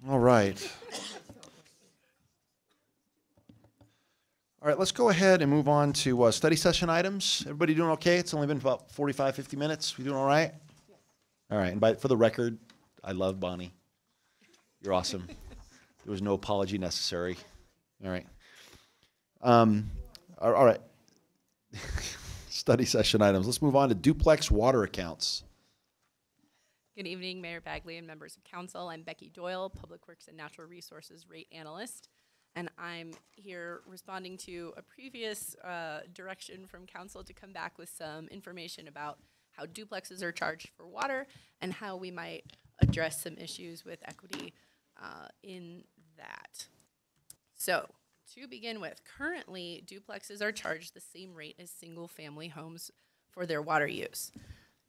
All right. All right, let's go ahead and move on to study session items. Everybody doing okay? It's only been about 45, 50 minutes. We doing all right? All right, and for the record, I love Bonnie. You're awesome. There was no apology necessary. All right. All right. Study session items. Let's move on to duplex water accounts.
Good evening, Mayor Bagley and members of council. I'm Becky Doyle, Public Works and Natural Resources Rate Analyst, and I'm here responding to a previous direction from council to come back with some information about how duplexes are charged for water and how we might address some issues with equity in that. So, to begin with, currently duplexes are charged the same rate as single-family homes for their water use.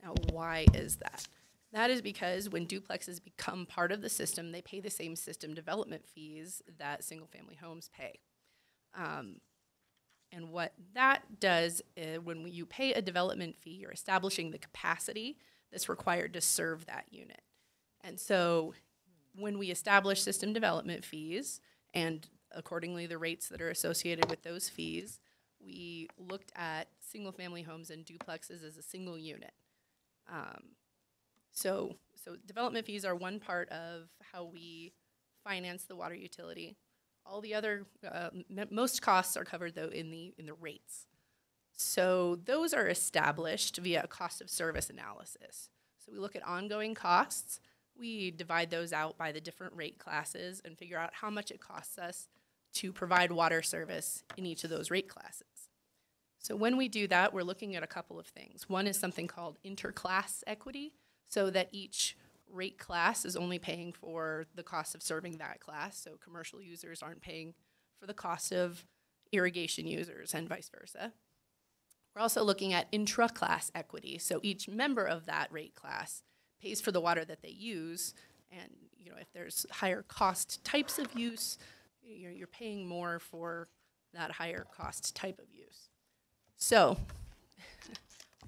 Now, why is that? That is because when duplexes become part of the system, they pay the same system development fees that single-family homes pay. And what that does is when you pay a development fee, you're establishing the capacity that's required to serve that unit. And so when we establish system development fees and accordingly the rates that are associated with those fees, we looked at single-family homes and duplexes as a single unit. So development fees are one part of how we finance the water utility. All the other, most costs are covered though in the rates. So those are established via a cost of service analysis. So we look at ongoing costs, we divide those out by the different rate classes and figure out how much it costs us to provide water service in each of those rate classes. So when we do that, we're looking at a couple of things. One is something called interclass equity, so that each rate class is only paying for the cost of serving that class. So commercial users aren't paying for the cost of irrigation users and vice versa. We're also looking at intra-class equity. So each member of that rate class pays for the water that they use. And if there's higher cost types of use, you're paying more for that higher cost type of use. So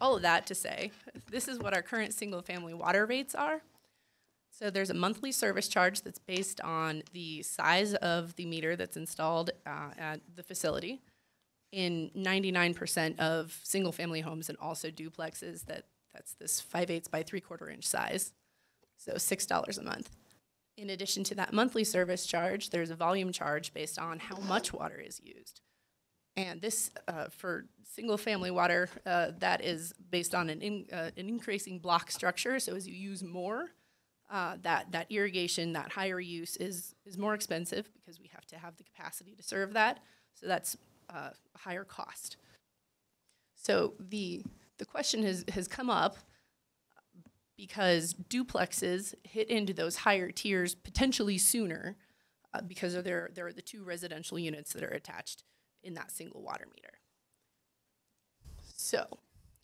all of that to say, this is what our current single family water rates are. So there's a monthly service charge that's based on the size of the meter that's installed at the facility. In 99% of single family homes and also duplexes, that's this 5/8 by 3/4 inch size. So $6 a month. In addition to that monthly service charge, there's a volume charge based on how much water is used. And this, for single-family water, that is based on an increasing block structure. So as you use more, that irrigation, that higher use is more expensive because we have to have the capacity to serve that. So that's a higher cost. So the question has come up because duplexes hit into those higher tiers potentially sooner because of there are the 2 residential units that are attached in that single water meter. So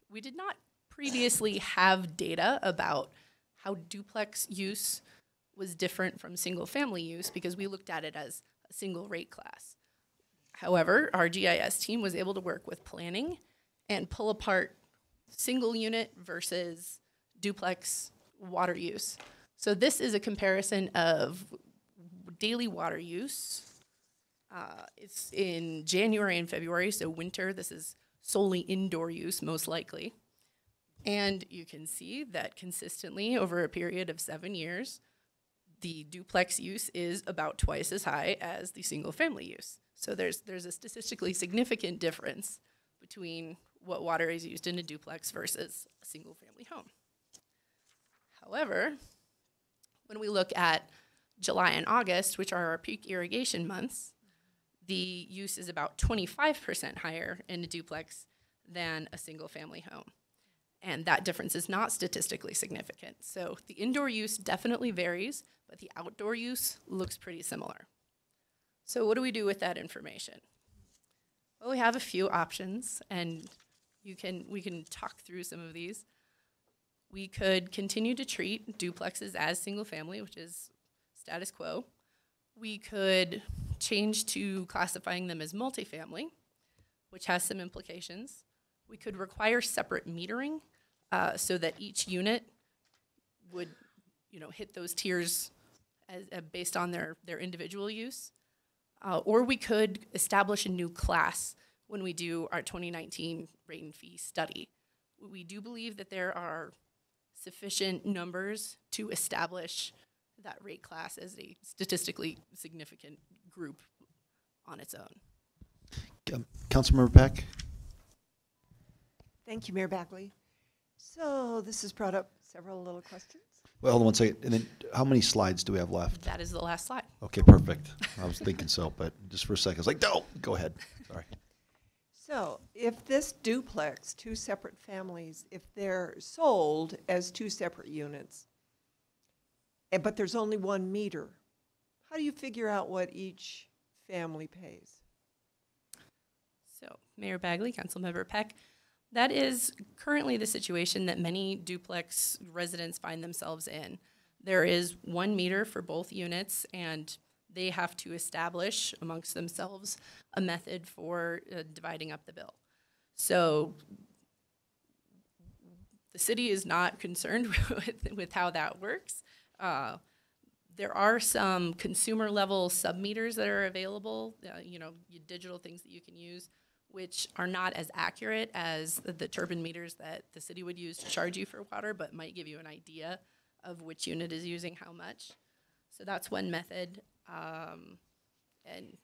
we did not previously have data about how duplex use was different from single family use because we looked at it as a single rate class. However, our GIS team was able to work with planning and pull apart single unit versus duplex water use. So this is a comparison of daily water use. It's in January and February, so winter. This is solely indoor use, most likely. And you can see that consistently over a period of 7 years, the duplex use is about twice as high as the single family use. So there's a statistically significant difference between what water is used in a duplex versus a single family home. However, when we look at July and August, which are our peak irrigation months, the use is about 25% higher in a duplex than a single family home. And that difference is not statistically significant. So the indoor use definitely varies, but the outdoor use looks pretty similar. So what do we do with that information? Well, we have a few options, and we can talk through some of these. We could continue to treat duplexes as single family, which is status quo. We could change to classifying them as multifamily, which has some implications. We could require separate metering so that each unit would, hit those tiers based on their individual use. Or we could establish a new class when we do our 2019 rate and fee study. We do believe that there are sufficient numbers to establish that rate class as a statistically significant group on its own.
Councilmember Peck?
Thank you, Mayor Bagley. So this has brought up several little questions.
Well, hold on one second. And then how many slides do we have left?
That is the last slide.
Okay, perfect. I was thinking so, but just for a second, I was like, no, go ahead. Sorry.
So if this duplex, 2 separate families, if they're sold as 2 separate units, but there's only 1 meter, how do you figure out what each family pays?
So, Mayor Bagley, Councilmember Peck, that is currently the situation that many duplex residents find themselves in. There is 1 meter for both units, and they have to establish amongst themselves a method for dividing up the bill. So the city is not concerned with how that works. There are some consumer level sub-meters that are available, digital things that you can use, which are not as accurate as the turbine meters that the city would use to charge you for water, but might give you an idea of which unit is using how much. So that's one method. And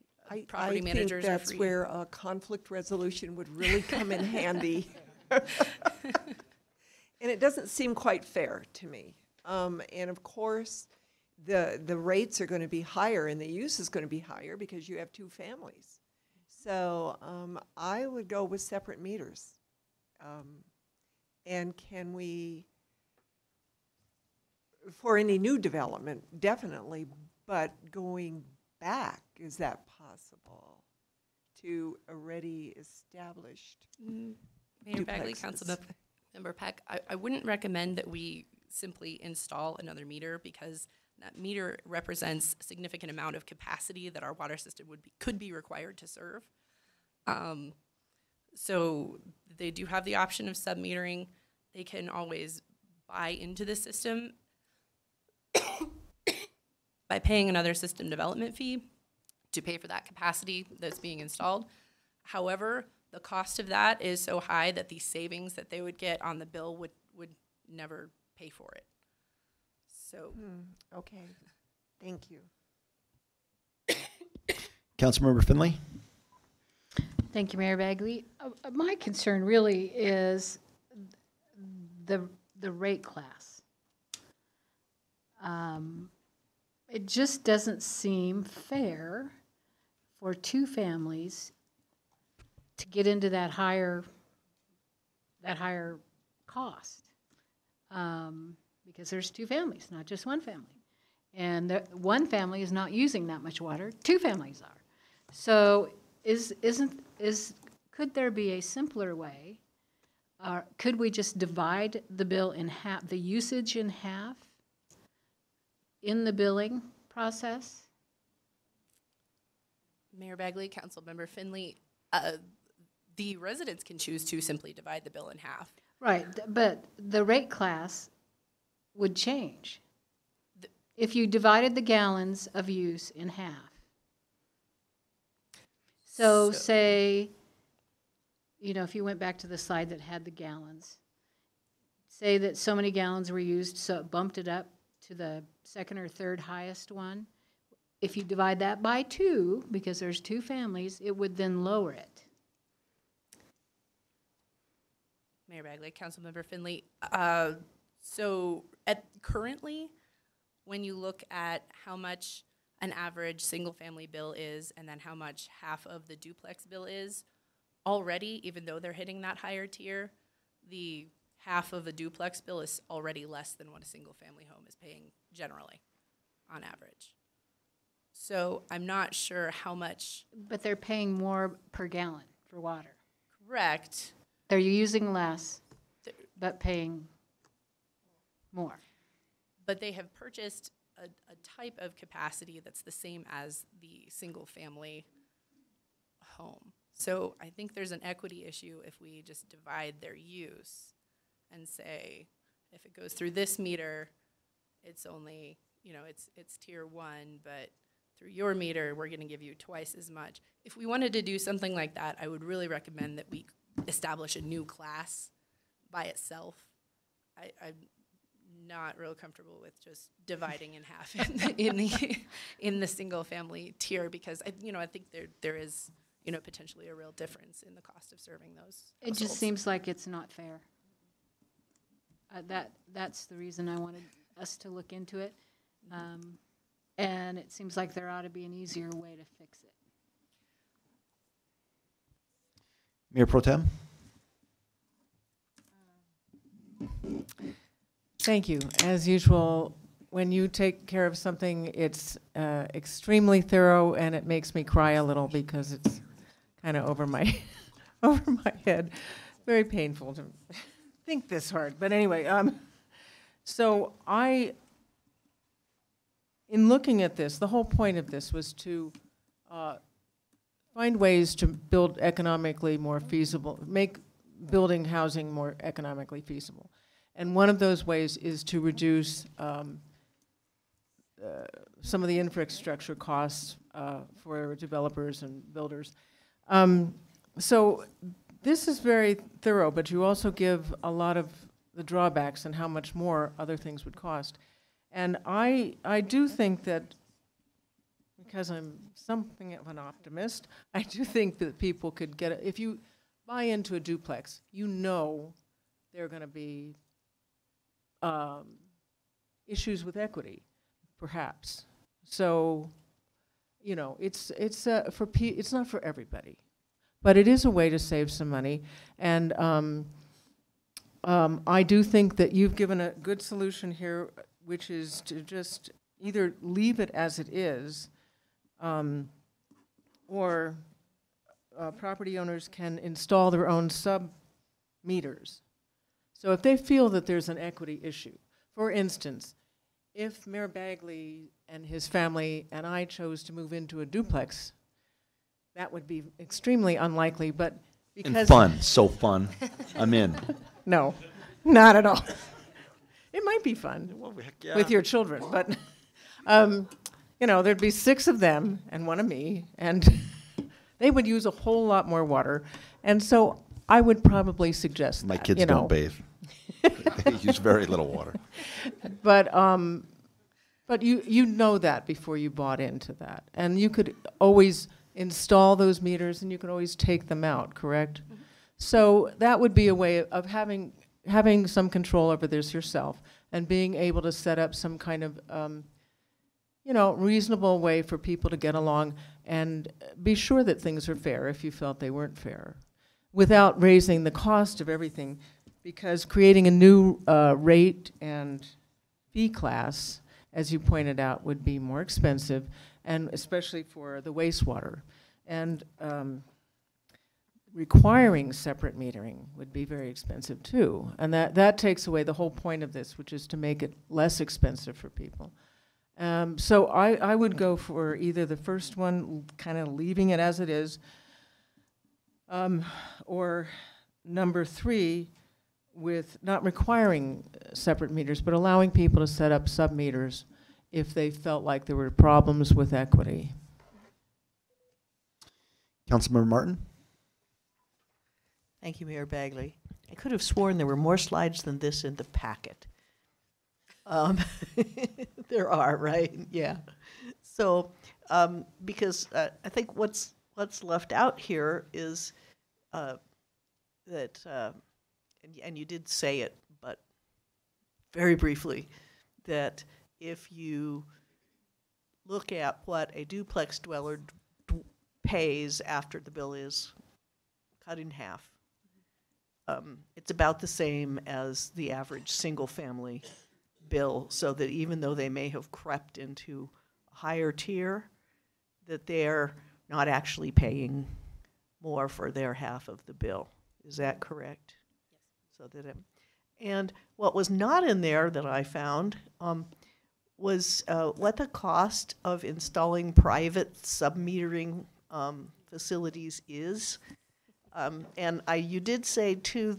property managers
I think that's where a conflict resolution would really come in handy. And it doesn't seem quite fair to me. And of course, the rates are going to be higher and the use is going to be higher because you have 2 families. So I would go with separate meters. And can we, for any new development, definitely, but going back, is that possible to already established
Mayor Bagley,
duplexes?
Councilmember Peck, I wouldn't recommend that we simply install another meter because that meter represents a significant amount of capacity that our water system could be required to serve. So they do have the option of sub-metering. They can always buy into the system by paying another system development fee to pay for that capacity that's being installed. However, the cost of that is so high that the savings that they would get on the bill would never pay for it. So.
Okay, thank you.
Councilmember Finley?
Thank you, Mayor Bagley. My concern really is the rate class. It just doesn't seem fair for two families to get into that higher cost, because there's two families, not just one family. And one family is not using that much water, two families are. So could there be a simpler way? Could we just divide the bill in half, the usage in half in the billing process?
Mayor Bagley, Councilmember Finley, the residents can choose to simply divide the bill in half.
Right, but the rate class would change if you divided the gallons of use in half. So say, you know, if you went back to the slide that had the gallons, say that so many gallons were used, so it bumped it up to the second or third highest one. If you divide that by 2, because there's 2 families, it would then lower it.
Mayor Bagley, Councilmember Finley, so currently, when you look at how much an average single-family bill is and then how much half of the duplex bill is, already, even though they're hitting that higher tier, the half of a duplex bill is already less than what a single-family home is paying generally, on average. So I'm not sure how much.
But they're paying more per gallon for water.
Correct.
They're using less, but paying more.
But they have purchased a type of capacity that's the same as the single-family home. So I think there's an equity issue if we just divide their use and say, if it goes through this meter, it's only, you know, it's tier 1, but through your meter, we're gonna give you twice as much. If we wanted to do something like that, I would really recommend that we establish a new class by itself. I'm not real comfortable with just dividing in half in the single family tier, because I think there is potentially a real difference in the cost of serving those
It just seems like it's not fair. That's the reason I wanted us to look into it. And it seems like there ought to be an easier way to fix it.
Mayor Pro Tem?
Thank you. As usual, when you take care of something, it's extremely thorough, and it makes me cry a little because it's kind of over my over my head. Very painful to think this hard. But anyway, so in looking at this, the whole point of this was to find ways to build economically more feasible, make building housing more economically feasible. And one of those ways is to reduce some of the infrastructure costs for developers and builders. So this is very thorough, but you also give a lot of the drawbacks and how much more other things would cost. And I do think that, because I'm something of an optimist, I do think that people could get if you buy into a duplex, you know there are going to be issues with equity, perhaps. So, it's not for everybody. but it is a way to save some money. And I do think that you've given a good solution here, which is to just either leave it as it is, or property owners can install their own sub-meters. So if they feel that there's an equity issue, for instance, if Mayor Bagley and his family and I chose to move into a duplex, that would be extremely unlikely, but because—
And fun, so fun. I'm in.
No, not at all. It might be fun
yeah.
with your children, but, you know, there'd be 6 of them and 1 of me, and they would use a whole lot more water. And so I would probably suggest
My
that,
kids
you know.
don't bathe. They use very little water.
But you know that before you bought into that. And you could always install those meters and you could always take them out, correct? Mm-hmm. So that would be a way of having some control over this yourself and being able to set up some kind of, you know, reasonable way for people to get along and be sure that things are fair if you felt they weren't fair, without raising the cost of everything, because creating a new rate and fee class, as you pointed out, would be more expensive, and especially for the wastewater. And requiring separate metering would be very expensive too. And that takes away the whole point of this, which is to make it less expensive for people. So I would go for either the first one, kind of leaving it as it is, or number 3, with not requiring separate meters, but allowing people to set up sub-meters if they felt like there were problems with equity.
Councilmember Martin?
Thank you, Mayor Bagley. I could have sworn there were more slides than this in the packet. There are, right? Yeah. So, because I think what's left out here is that, and you did say it, but very briefly, that if you look at what a duplex dweller pays after the bill is cut in half, it's about the same as the average single-family bill, so that even though they may have crept into a higher tier, that they're not actually paying more for their half of the bill. Is that correct? So that and what was not in there that I found was what the cost of installing private sub-metering facilities is. And you did say too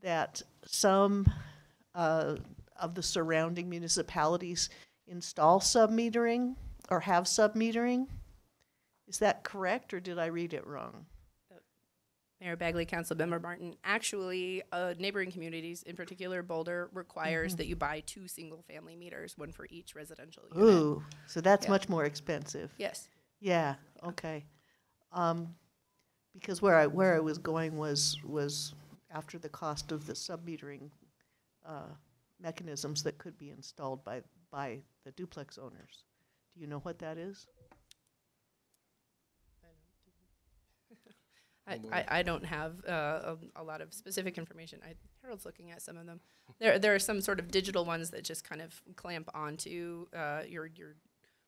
that some of the surrounding municipalities install sub-metering or have sub-metering. Is that correct, or did I read it wrong?
Mayor Bagley, Councilmember Martin, actually, neighboring communities, in particular Boulder, requires that you buy 2 single-family meters, 1 for each residential unit.
Ooh, so that's much more expensive.
Yes.
Yeah. Okay. Because where I was going was after the cost of the sub-metering mechanisms that could be installed by the duplex owners. Do you know what that is?
I don't have a lot of specific information. Harold's looking at some of them. There are some sort of digital ones that just kind of clamp onto your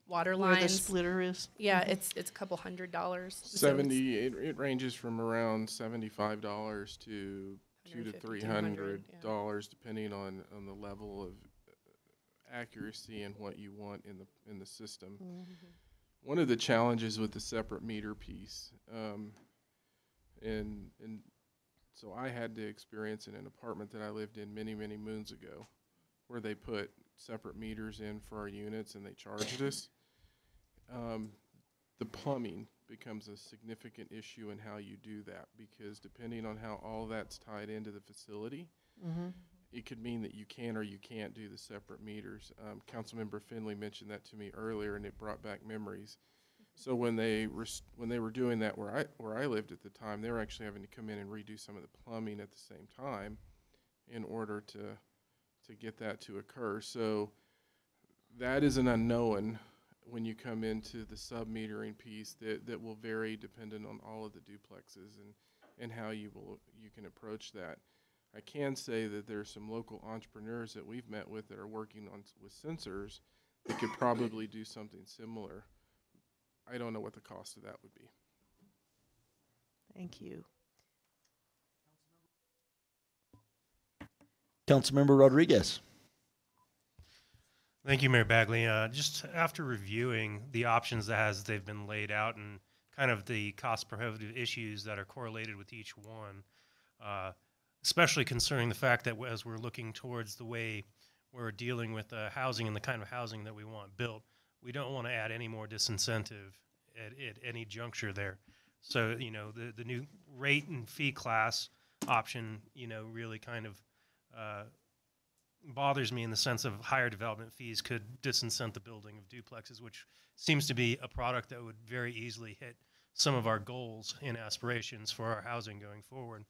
water lines.
Where the splitter is?
Yeah, it's a couple $100.
70. It ranges from around $75 to $200 to $300, depending on the level of accuracy and what you want in the system. Mm-hmm. One of the challenges with the separate meter piece. And so I had to experience in an apartment that I lived in many, many moons ago, where they put separate meters in for our units and they charged us. The plumbing becomes a significant issue in how you do that, because depending on how all that's tied into the facility, it could mean that you can or you can't do the separate meters. Councilmember Finley mentioned that to me earlier, and it brought back memories. So when they were doing that where I lived at the time, they were actually having to come in and redo some of the plumbing at the same time in order to get that to occur. So that is an unknown. when you come into the sub-metering piece that will vary dependent on all of the duplexes and how you can approach that. I can say that there are some local entrepreneurs that we've met with that are working with sensors that could probably do something similar. I don't know what the cost of that would be.
Thank you.
Councilmember Rodriguez.
Thank you, Mayor Bagley. Just after reviewing the options as they've been laid out and kind of the cost prohibitive issues that are correlated with each one, especially concerning the fact that as we're looking towards the way we're dealing with housing and the kind of housing that we want built, we don't want to add any more disincentive at any juncture there. So, you know, the new rate and fee class option, you know, really kind of bothers me in the sense of higher development fees could disincent the building of duplexes, which seems to be a product that would very easily hit some of our goals and aspirations for our housing going forward.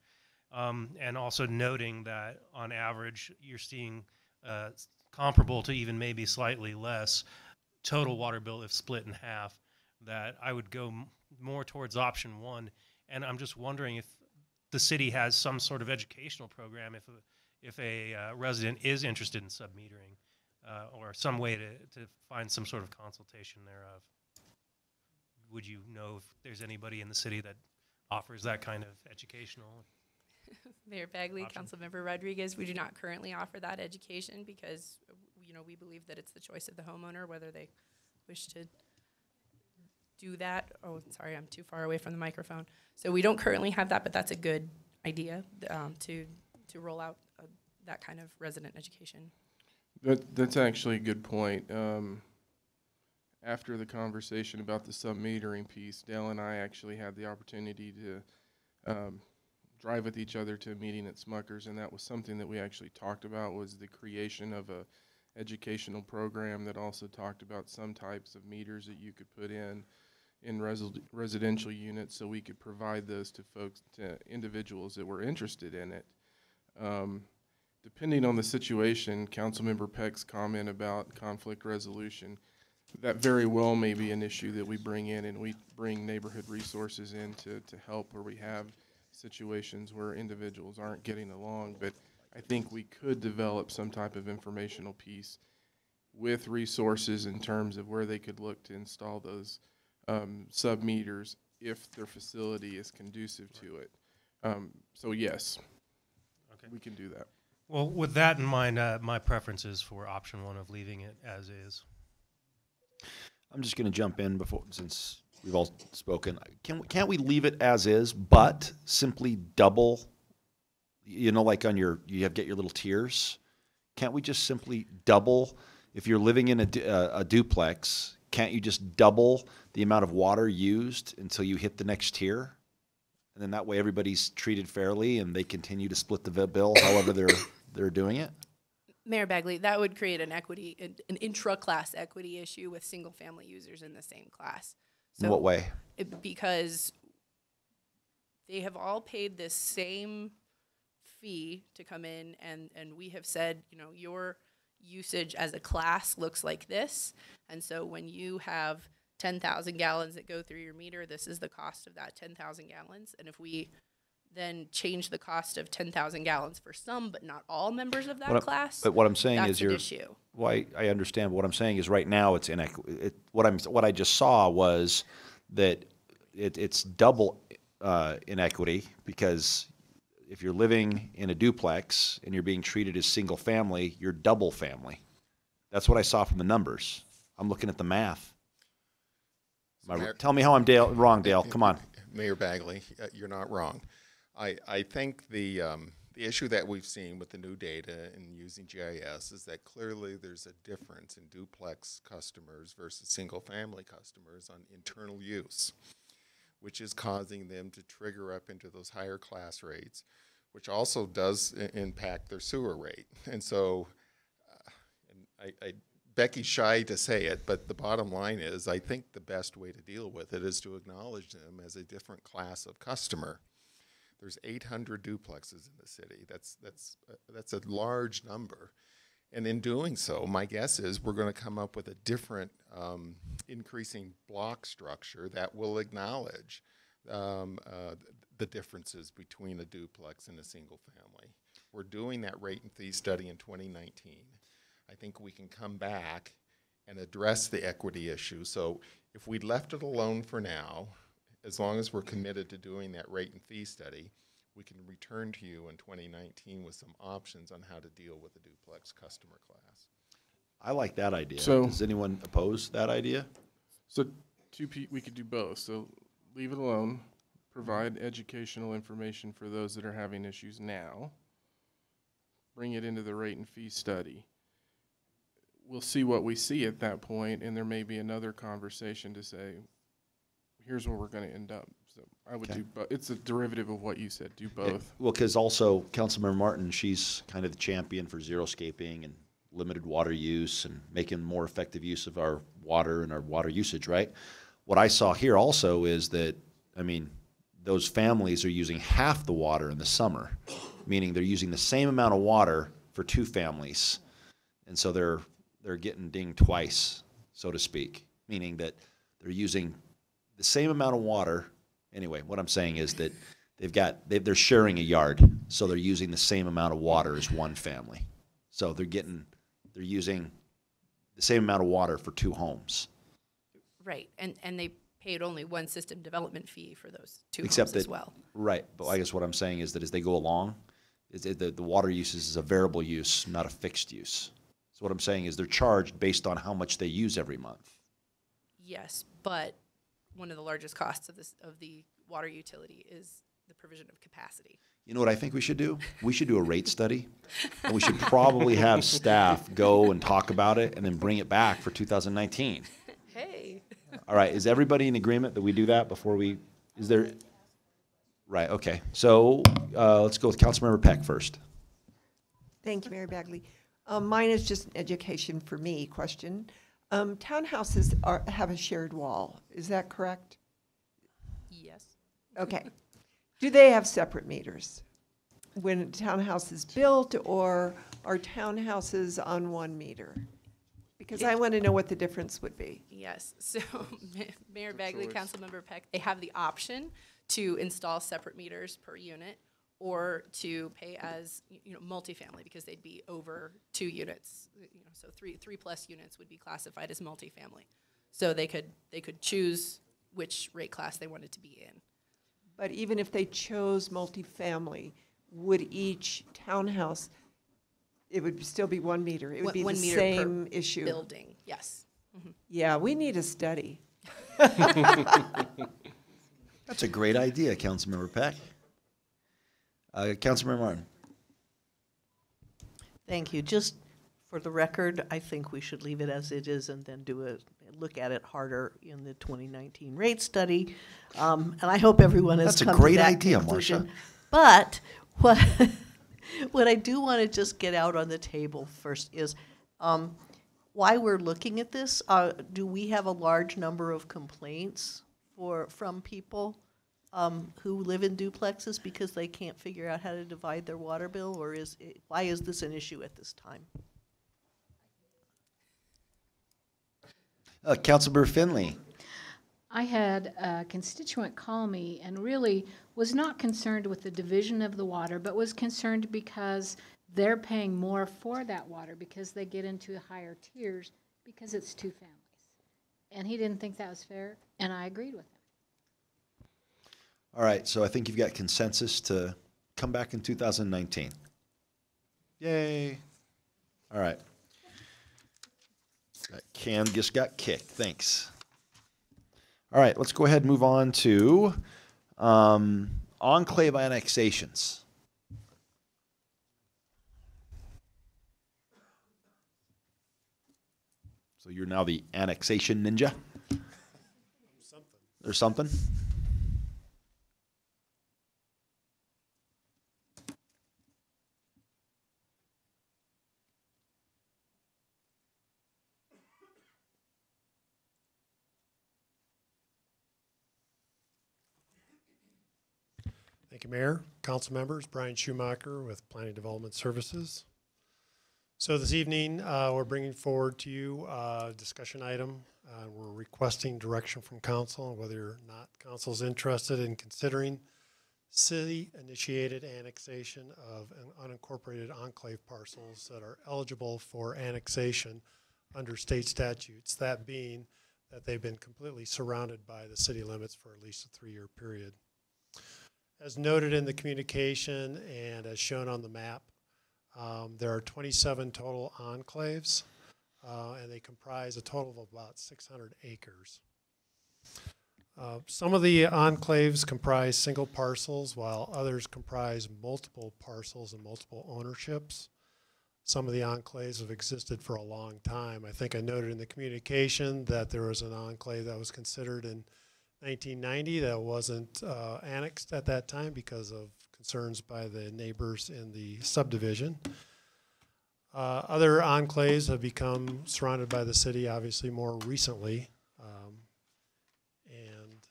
And also noting that on average, you're seeing comparable to even maybe slightly less total water bill if split in half, that I would go more towards option one. And I'm just wondering if the city has some sort of educational program if a resident is interested in sub-metering or some way to find some sort of consultation thereof. Would you know if there's anybody in the city that offers that kind of educational?
Mayor Bagley,
option?
Councilmember Rodriguez, we do not currently offer that education because, you know, we believe that it's the choice of the homeowner whether they wish to do that. Oh, sorry, I'm too far away from the microphone. So we don't currently have that, but that's a good idea to roll out that kind of resident education.
That's actually a good point. After the conversation about the sub-metering piece, Dale and I actually had the opportunity to drive with each other to a meeting at Smucker's, and that was something that we actually talked about, was the creation of a educational program that also talked about some types of meters that you could put in residential units, so we could provide those to folks, to individuals that were interested in it. Depending on the situation, Councilmember Peck's comment about conflict resolution, that very well may be an issue that we bring in, and we bring neighborhood resources in to help where we have situations where individuals aren't getting along. But I think we could develop some type of informational piece with resources in terms of where they could look to install those sub-meters if their facility is conducive to it. So yes, okay, we can do that.
Well, with that in mind, my preference is for option one of leaving it as is.
I'm just going to jump in since we've all spoken. Can't we leave it as is, but simply double? You know, like on you get your little tiers. Can't we just simply double? If you're living in a duplex, can't you just double the amount of water used until you hit the next tier? And then that way everybody's treated fairly and they continue to split the bill however they're doing it?
Mayor Bagley, that would create an intra-class equity issue with single-family users in the same class. So
in what way?
Because they have all paid this same fee to come in, and we have said, you know, your usage as a class looks like this, and so when you have 10,000 gallons that go through your meter, this is the cost of that 10,000 gallons. And if we then change the cost of 10,000 gallons for some, but not all members of that class,
but what I'm saying
that's
is
an issue.
Why I understand. What I'm saying is right now it's what I just saw was that it's double inequity, because if you're living in a duplex and you're being treated as single family, you're double family. That's what I saw from the numbers. I'm looking at the math. Tell me how I'm wrong, Dale. Come on.
Mayor Bagley, you're not wrong. I think the issue that we've seen with the new data and using GIS is that clearly there's a difference in duplex customers versus single-family customers on internal use, which is causing them to trigger up into those higher class rates, which also does impact their sewer rate. And so Becky's shy to say it, but the bottom line is I think the best way to deal with it is to acknowledge them as a different class of customer. There's 800 duplexes in the city. That's a large number. And in doing so, my guess is we're going to come up with a different increasing block structure that will acknowledge the differences between a duplex and a single family. We're doing that rate and fee study in 2019. I think we can come back and address the equity issue. So if we left it alone for now, as long as we're committed to doing that rate and fee study, we can return to you in 2019 with some options on how to deal with the duplex customer class.
I like that idea.
So-
Does anyone oppose that idea?
So we could do both. So leave it alone, provide educational information for those that are having issues now, bring it into the rate and fee study. We'll see what we see at that point, and there may be another conversation to say, here's where we're going to end up. So I would do both. It's a derivative of what you said. Do both.
Well, because also Councilmember Martin, she's kind of the champion for xeriscaping and limited water use and making more effective use of our water and our water usage, right? What I saw here also is that, I mean, those families are using half the water in the summer, meaning they're using the same amount of water for two families. And so they're getting dinged twice, so to speak, meaning that they're using the same amount of water. Anyway, what I'm saying is that they're sharing a yard, so they're using the same amount of water as one family. So they're using the same amount of water for two homes.
Right, and they paid only one system development fee for those two
Except
homes
that,
as well.
Right, but I guess what I'm saying is that as they go along, the water use is a variable use, not a fixed use. So what I'm saying is they're charged based on how much they use every month.
Yes, but one of the largest costs of the water utility is the provision of capacity.
You know what I think we should do? We should do a rate study, and we should probably have staff go and talk about it and then bring it back for 2019.
Hey.
All right, is everybody in agreement that we do that before we, is there? Right, okay. So let's go with Councilmember Peck first.
Thank you, Mayor Bagley. Mine is just an education for me question. Townhouses have a shared wall. Is that correct?
Yes.
Okay. Do they have separate meters when a townhouse is built, or are townhouses on one meter? Because I want to know what the difference would be.
Yes, so Mayor Bagley, Councilmember Peck, they have the option to install separate meters per unit or to pay as, multifamily, because they'd be over 2 units. So three plus units would be classified as multifamily. So they could choose which rate class they wanted to be in.
But even if they chose multifamily, would each townhouse, it would still be 1 meter? It would be
One
the
meter
same
per
issue?
building, yes.
Yeah, we need a study.
That's a great idea, Councilmember Peck. Councilmember Martin.
Thank you. Just for the record, I think we should leave it as it is and then look at it harder in the 2019 rate study. And I hope everyone has
That's
come
a great
to that
idea,
conclusion.
Marcia.
But what I do want to just get out on the table first is why we're looking at this. Do we have a large number of complaints from people who live in duplexes because they can't figure out how to divide their water bill, or why is this an issue at this time?
Councilmember Finley.
I had a constituent call me and really was not concerned with the division of the water, but was concerned because they're paying more for that water because they get into higher tiers because it's 2 families. And he didn't think that was fair, and I agreed with him.
All right, so I think you've got consensus to come back in 2019. Yay. All right. That can just got kicked. Thanks. All right, let's go ahead and move on to enclave annexations. So you're now the annexation ninja? There's something?
Thank you, Mayor. Council members, Brian Schumacher with Planning Development Services. So this evening, we're bringing forward to you a discussion item. We're requesting direction from council on whether or not council is interested in considering city-initiated annexation of unincorporated enclave parcels that are eligible for annexation under state statutes, that being that they've been completely surrounded by the city limits for at least a 3-year period. As noted in the communication and as shown on the map, there are 27 total enclaves, and they comprise a total of about 600 acres. Some of the enclaves comprise single parcels, while others comprise multiple parcels and multiple ownerships. Some of the enclaves have existed for a long time. I think I noted in the communication that there was an enclave that was considered in 1990 that wasn't annexed at that time because of concerns by the neighbors in the subdivision. Other enclaves have become surrounded by the city, obviously, more recently. And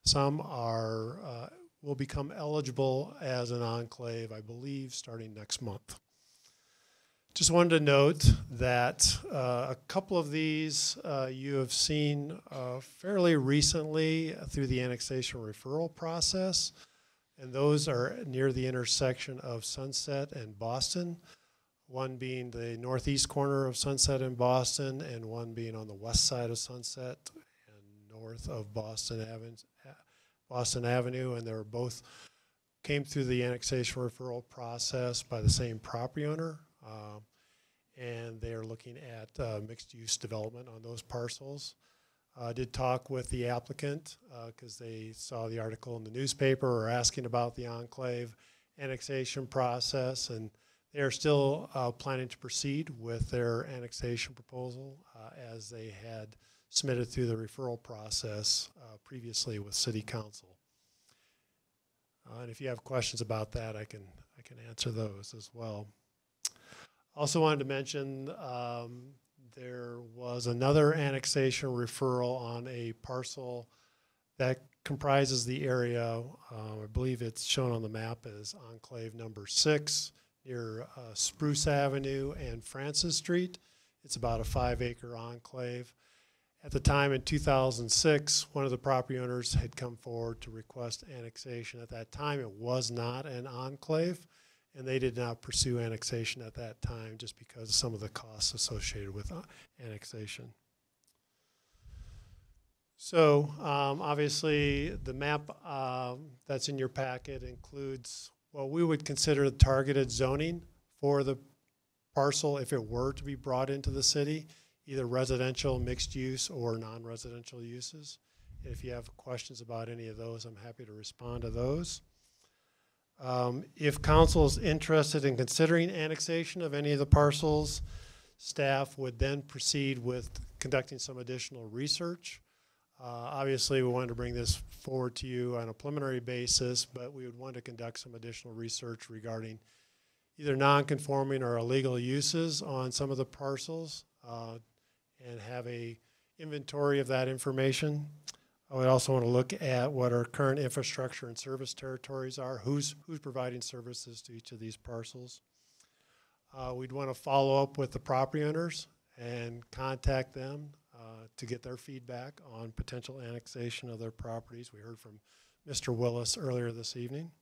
some are will become eligible as an enclave, I believe, starting next month. Just wanted to note that a couple of these you have seen fairly recently through the annexation referral process, and those are near the intersection of Sunset and Boston, one being the northeast corner of Sunset and Boston, and one being on the west side of Sunset and north of Boston Avenue, and they were both came through the annexation referral process by the same property owner. And they are looking at mixed-use development on those parcels. I did talk with the applicant because they saw the article in the newspaper or asking about the enclave annexation process, and they are still planning to proceed with their annexation proposal as they had submitted through the referral process previously with City Council. And if you have questions about that, I can answer those as well. Also wanted to mention there was another annexation referral on a parcel that comprises the area, I believe it's shown on the map as enclave number 6 near Spruce Avenue and Francis Street. It's about a 5-acre enclave. At the time in 2006, one of the property owners had come forward to request annexation. At that time, it was not an enclave, and they did not pursue annexation at that time just because of some of the costs associated with annexation. So obviously the map that's in your packet includes what we would consider targeted zoning for the parcel if it were to be brought into the city, either residential, mixed use, or non-residential uses. If you have questions about any of those, I'm happy to respond to those. If council is interested in considering annexation of any of the parcels, staff would then proceed with conducting some additional research. Obviously, we wanted to bring this forward to you on a preliminary basis, but we would want to conduct some additional research regarding either non-conforming or illegal uses on some of the parcels and have a inventory of that information. I would also want to look at what our current infrastructure and service territories are, who's providing services to each of these parcels. We'd want to follow up with the property owners and contact them to get their feedback on potential annexation of their properties. We heard from Mr. Willis earlier this evening.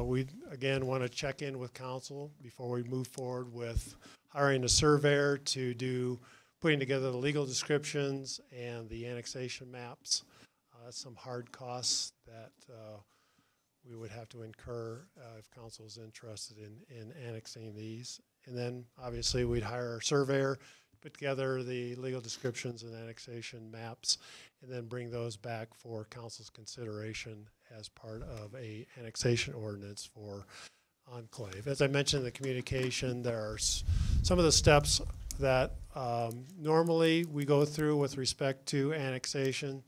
We again want to check in with council before we move forward with hiring a surveyor to do putting together the legal descriptions and the annexation maps. Some hard costs that we would have to incur if council is interested in annexing these. And then obviously we'd hire a surveyor, put together the legal descriptions and annexation maps, and then bring those back for council's consideration as part of a annexation ordinance for enclave. As I mentioned in the communication, there are some of the steps that normally we go through with respect to annexation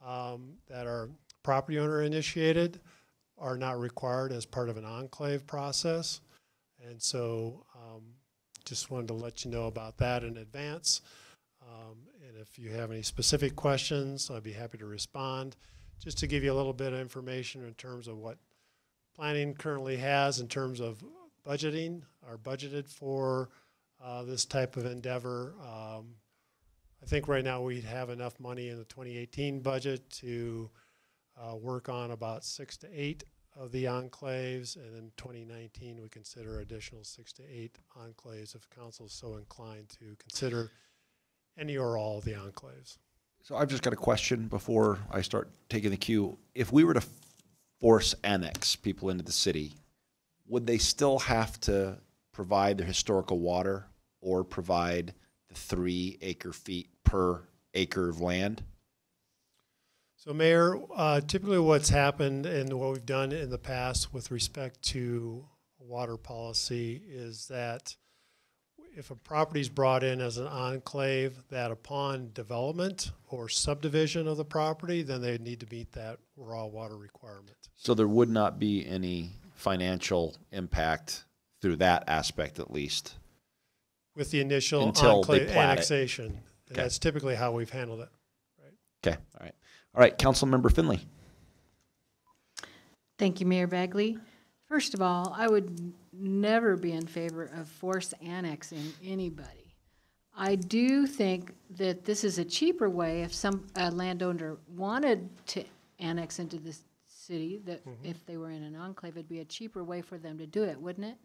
that are property owner initiated are not required as part of an enclave process. And so just wanted to let you know about that in advance. And if you have any specific questions, I'd be happy to respond. Just to give you a little bit of information in terms of what planning currently has in terms of budgeting, are budgeted for this type of endeavor. I think right now we have enough money in the 2018 budget to work on about 6 to 8 of the enclaves, and in 2019 we consider additional 6 to 8 enclaves if council is so inclined to consider any or all of the enclaves.
So I've just got a question before I start taking the cue. If we were to force annex people into the city, would they still have to provide their historical water or provide the 3 acre-feet per acre of land?
So Mayor, typically what's happened and what we've done in the past with respect to water policy is that if a property is brought in as an enclave, that upon development or subdivision of the property, then they need to meet that raw water requirement.
So there would not be any financial impact through that aspect, at least,
with the initial
until
enclave
they plat
annexation.
it.
And
Okay.
that's typically how we've handled it.
Okay, all right. All right, Councilmember Finley.
Thank you, Mayor Bagley. First of all, I would never be in favor of force annexing anybody. I do think that this is a cheaper way if some landowner wanted to annex into the city, that if they were in an enclave, it'd be a cheaper way for them to do it, wouldn't it?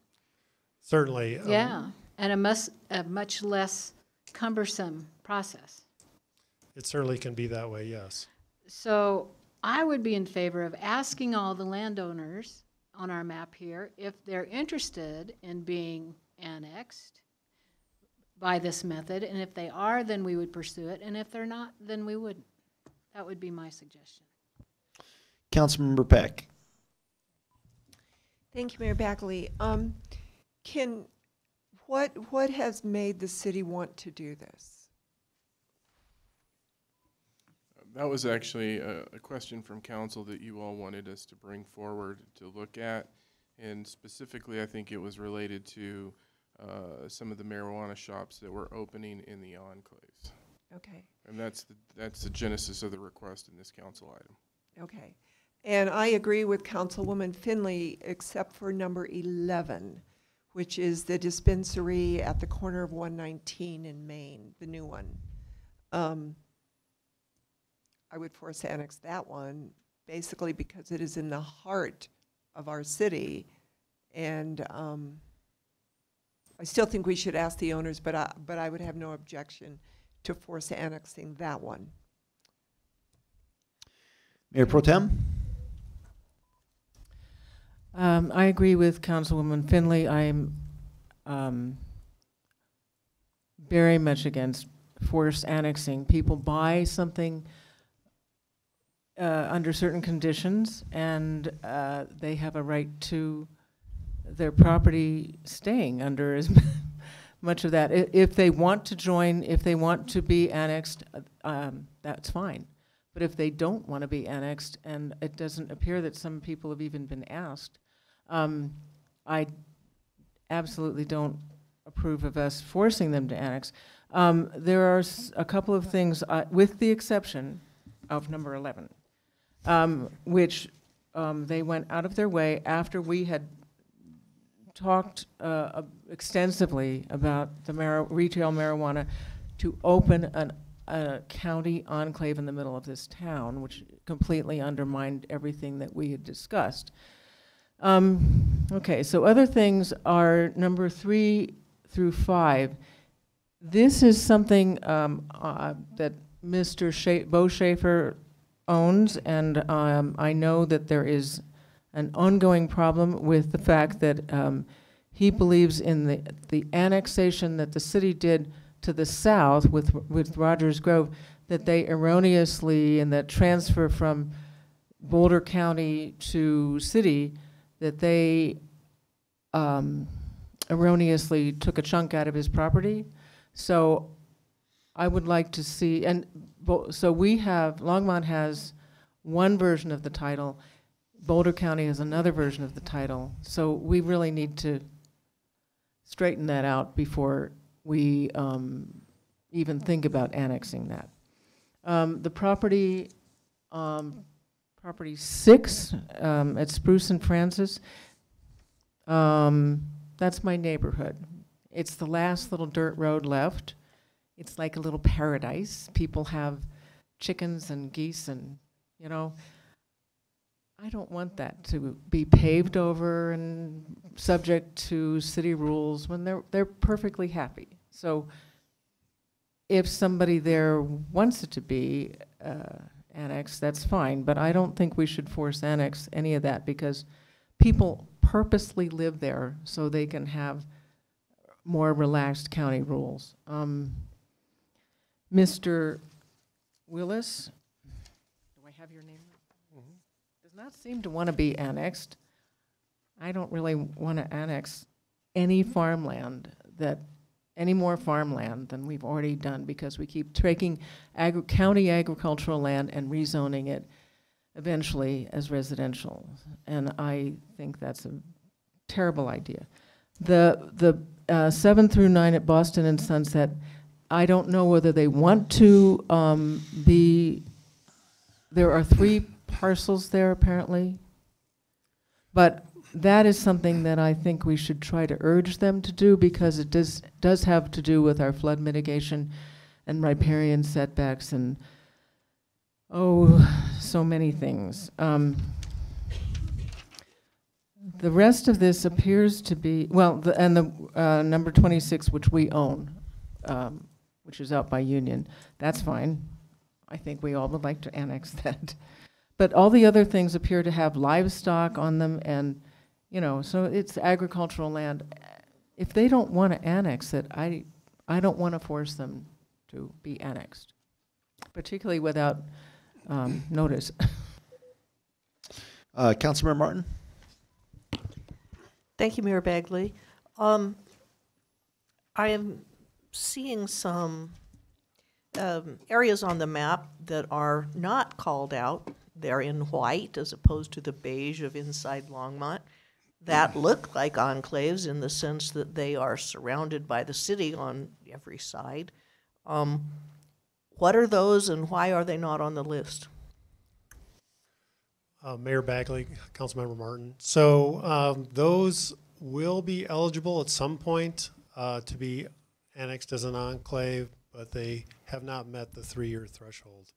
Certainly.
Yeah, and a much less cumbersome process.
It certainly can be that way, yes.
So I would be in favor of asking all the landowners on our map here if they're interested in being annexed by this method, and if they are, then we would pursue it, and if they're not, then we wouldn't. That would be my suggestion.
Councilmember Peck.
Thank you, Mayor Bagley. What has made the city want to do this?
That was actually a question from council that you all wanted us to bring forward to look at. And specifically, I think it was related to some of the marijuana shops that were opening in the enclaves.
Okay.
And that's the genesis of the request in this council item.
Okay. And I agree with Councilwoman Finley, except for number 11, which is the dispensary at the corner of 119 in Maine, the new one. I would force annex that one, basically because it is in the heart of our city. And I still think we should ask the owners, but I would have no objection to force annexing that one.
Mayor Pro Tem?
I agree with Councilwoman Finley. I'm very much against forced annexing. People buy something under certain conditions, and they have a right to their property staying under as much of that. If they want to join, if they want to be annexed, that's fine. But if they don't want to be annexed, and it doesn't appear that some people have even been asked, I absolutely don't approve of us forcing them to annex. There are a couple of things, with the exception of number 11, which they went out of their way after we had talked extensively about the retail marijuana to open a county enclave in the middle of this town, which completely undermined everything that we had discussed. Okay, so other things are number 3 through 5. This is something that Mr. Bo Schaefer owns, and I know that there is an ongoing problem with the fact that he believes in the annexation that the city did to the south with Rogers Grove, that they erroneously, in that transfer from Boulder County to city, that they erroneously took a chunk out of his property. So I would like to see, and so we have, Longmont has one version of the title, Boulder County has another version of the title. So we really need to straighten that out before we even think about annexing that. The property 6 at Spruce and Francis, That's my neighborhood. It's the last little dirt road left. It's like a little paradise. People have chickens and geese and, you know, I don't want that to be paved over and subject to city rules when they're perfectly happy. So if somebody there wants it to be annexed, that's fine, but I don't think we should force annex any of that because people purposely live there so they can have more relaxed county rules. Mr. Willis, do I have your name? Does not seem to want to be annexed. I don't really want to annex any farmland any more farmland than we've already done because we keep taking county agricultural land and rezoning it eventually as residential. And I think that's a terrible idea. The 7 through 9 at Boston and Sunset, I don't know whether they want to there are 3 parcels there apparently, but that is something that I think we should try to urge them to do because it does have to do with our flood mitigation and riparian setbacks and so many things. The rest of this appears to be, well, the number 26, which we own, which is out by Union, that's fine. I think we all would like to annex that. But all the other things appear to have livestock on them and, you know, so it's agricultural land. If they don't want to annex it, I don't want to force them to be annexed, particularly without notice.
Councilmember Martin?
Thank you, Mayor Bagley. I am seeing some areas on the map that are not called out. They're in white as opposed to the beige of inside Longmont that look like enclaves in the sense that they are surrounded by the city on every side. What are those and why are they not on the list?
Mayor Bagley, Councilmember Martin. So those will be eligible at some point to be annexed as an enclave, but they have not met the 3-year threshold.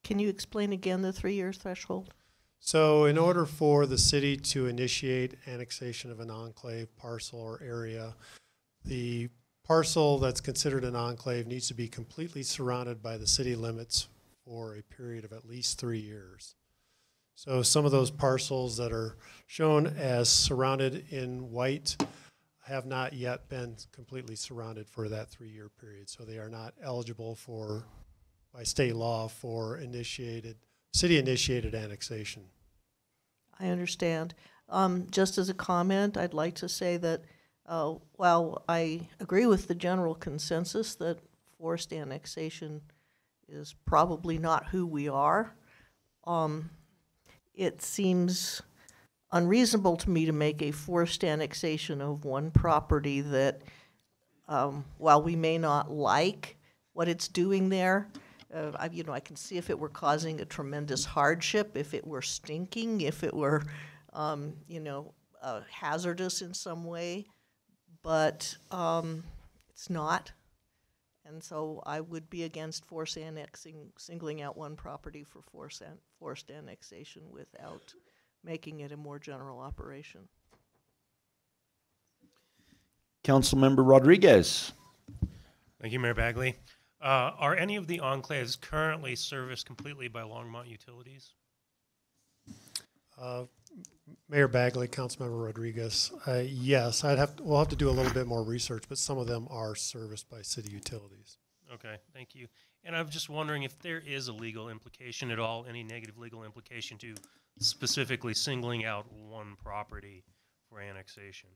Can you explain again the 3-year threshold?
So in order for the city to initiate annexation of an enclave parcel or area, the parcel that's considered an enclave needs to be completely surrounded by the city limits for a period of at least 3 years. So some of those parcels that are shown as surrounded in white have not yet been completely surrounded for that 3-year period. So they are not eligible for, by state law, for city-initiated annexation.
I understand. Just as a comment, I'd like to say that while I agree with the general consensus that forced annexation is probably not who we are, it seems unreasonable to me to make a forced annexation of one property that, while we may not like what it's doing there, I can see if it were causing a tremendous hardship, if it were stinking, if it were, hazardous in some way, but it's not. And so I would be against forced annexing, singling out one property for forced annexation without making it a more general operation.
Councilmember Rodriguez.
Thank you, Mayor Bagley. Are any of the enclaves currently serviced completely by Longmont utilities?
Mayor Bagley, Councilmember Rodriguez, yes, we'll have to do a little bit more research, but some of them are serviced by city utilities.
Okay, thank you. And I'm just wondering if there is a legal implication at all, any negative legal implication to specifically singling out one property for annexation.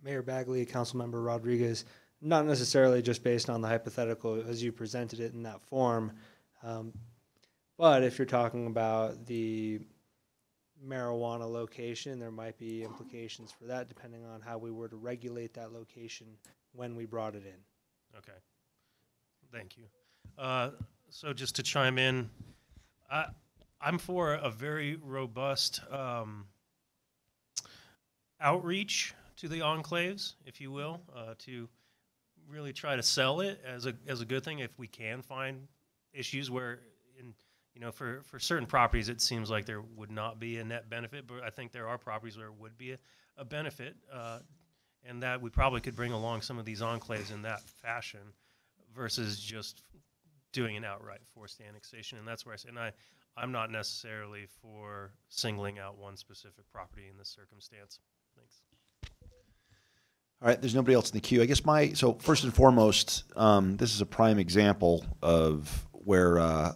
Mayor Bagley, Councilmember Rodriguez, not necessarily just based on the hypothetical as you presented it in that form, but if you're talking about the marijuana location, there might be implications for that depending on how we were to regulate that location when we brought it in.
Okay, thank you. So just to chime in, I'm for a very robust outreach to the enclaves, if you will, to really try to sell it as a good thing if we can find issues where, for certain properties it seems like there would not be a net benefit, but I think there are properties where it would be a benefit, and that we probably could bring along some of these enclaves in that fashion versus just doing an outright forced annexation. And that's where I say, and I'm not necessarily for singling out one specific property in this circumstance. Thanks.
All right, there's nobody else in the queue. I guess so first and foremost, this is a prime example of where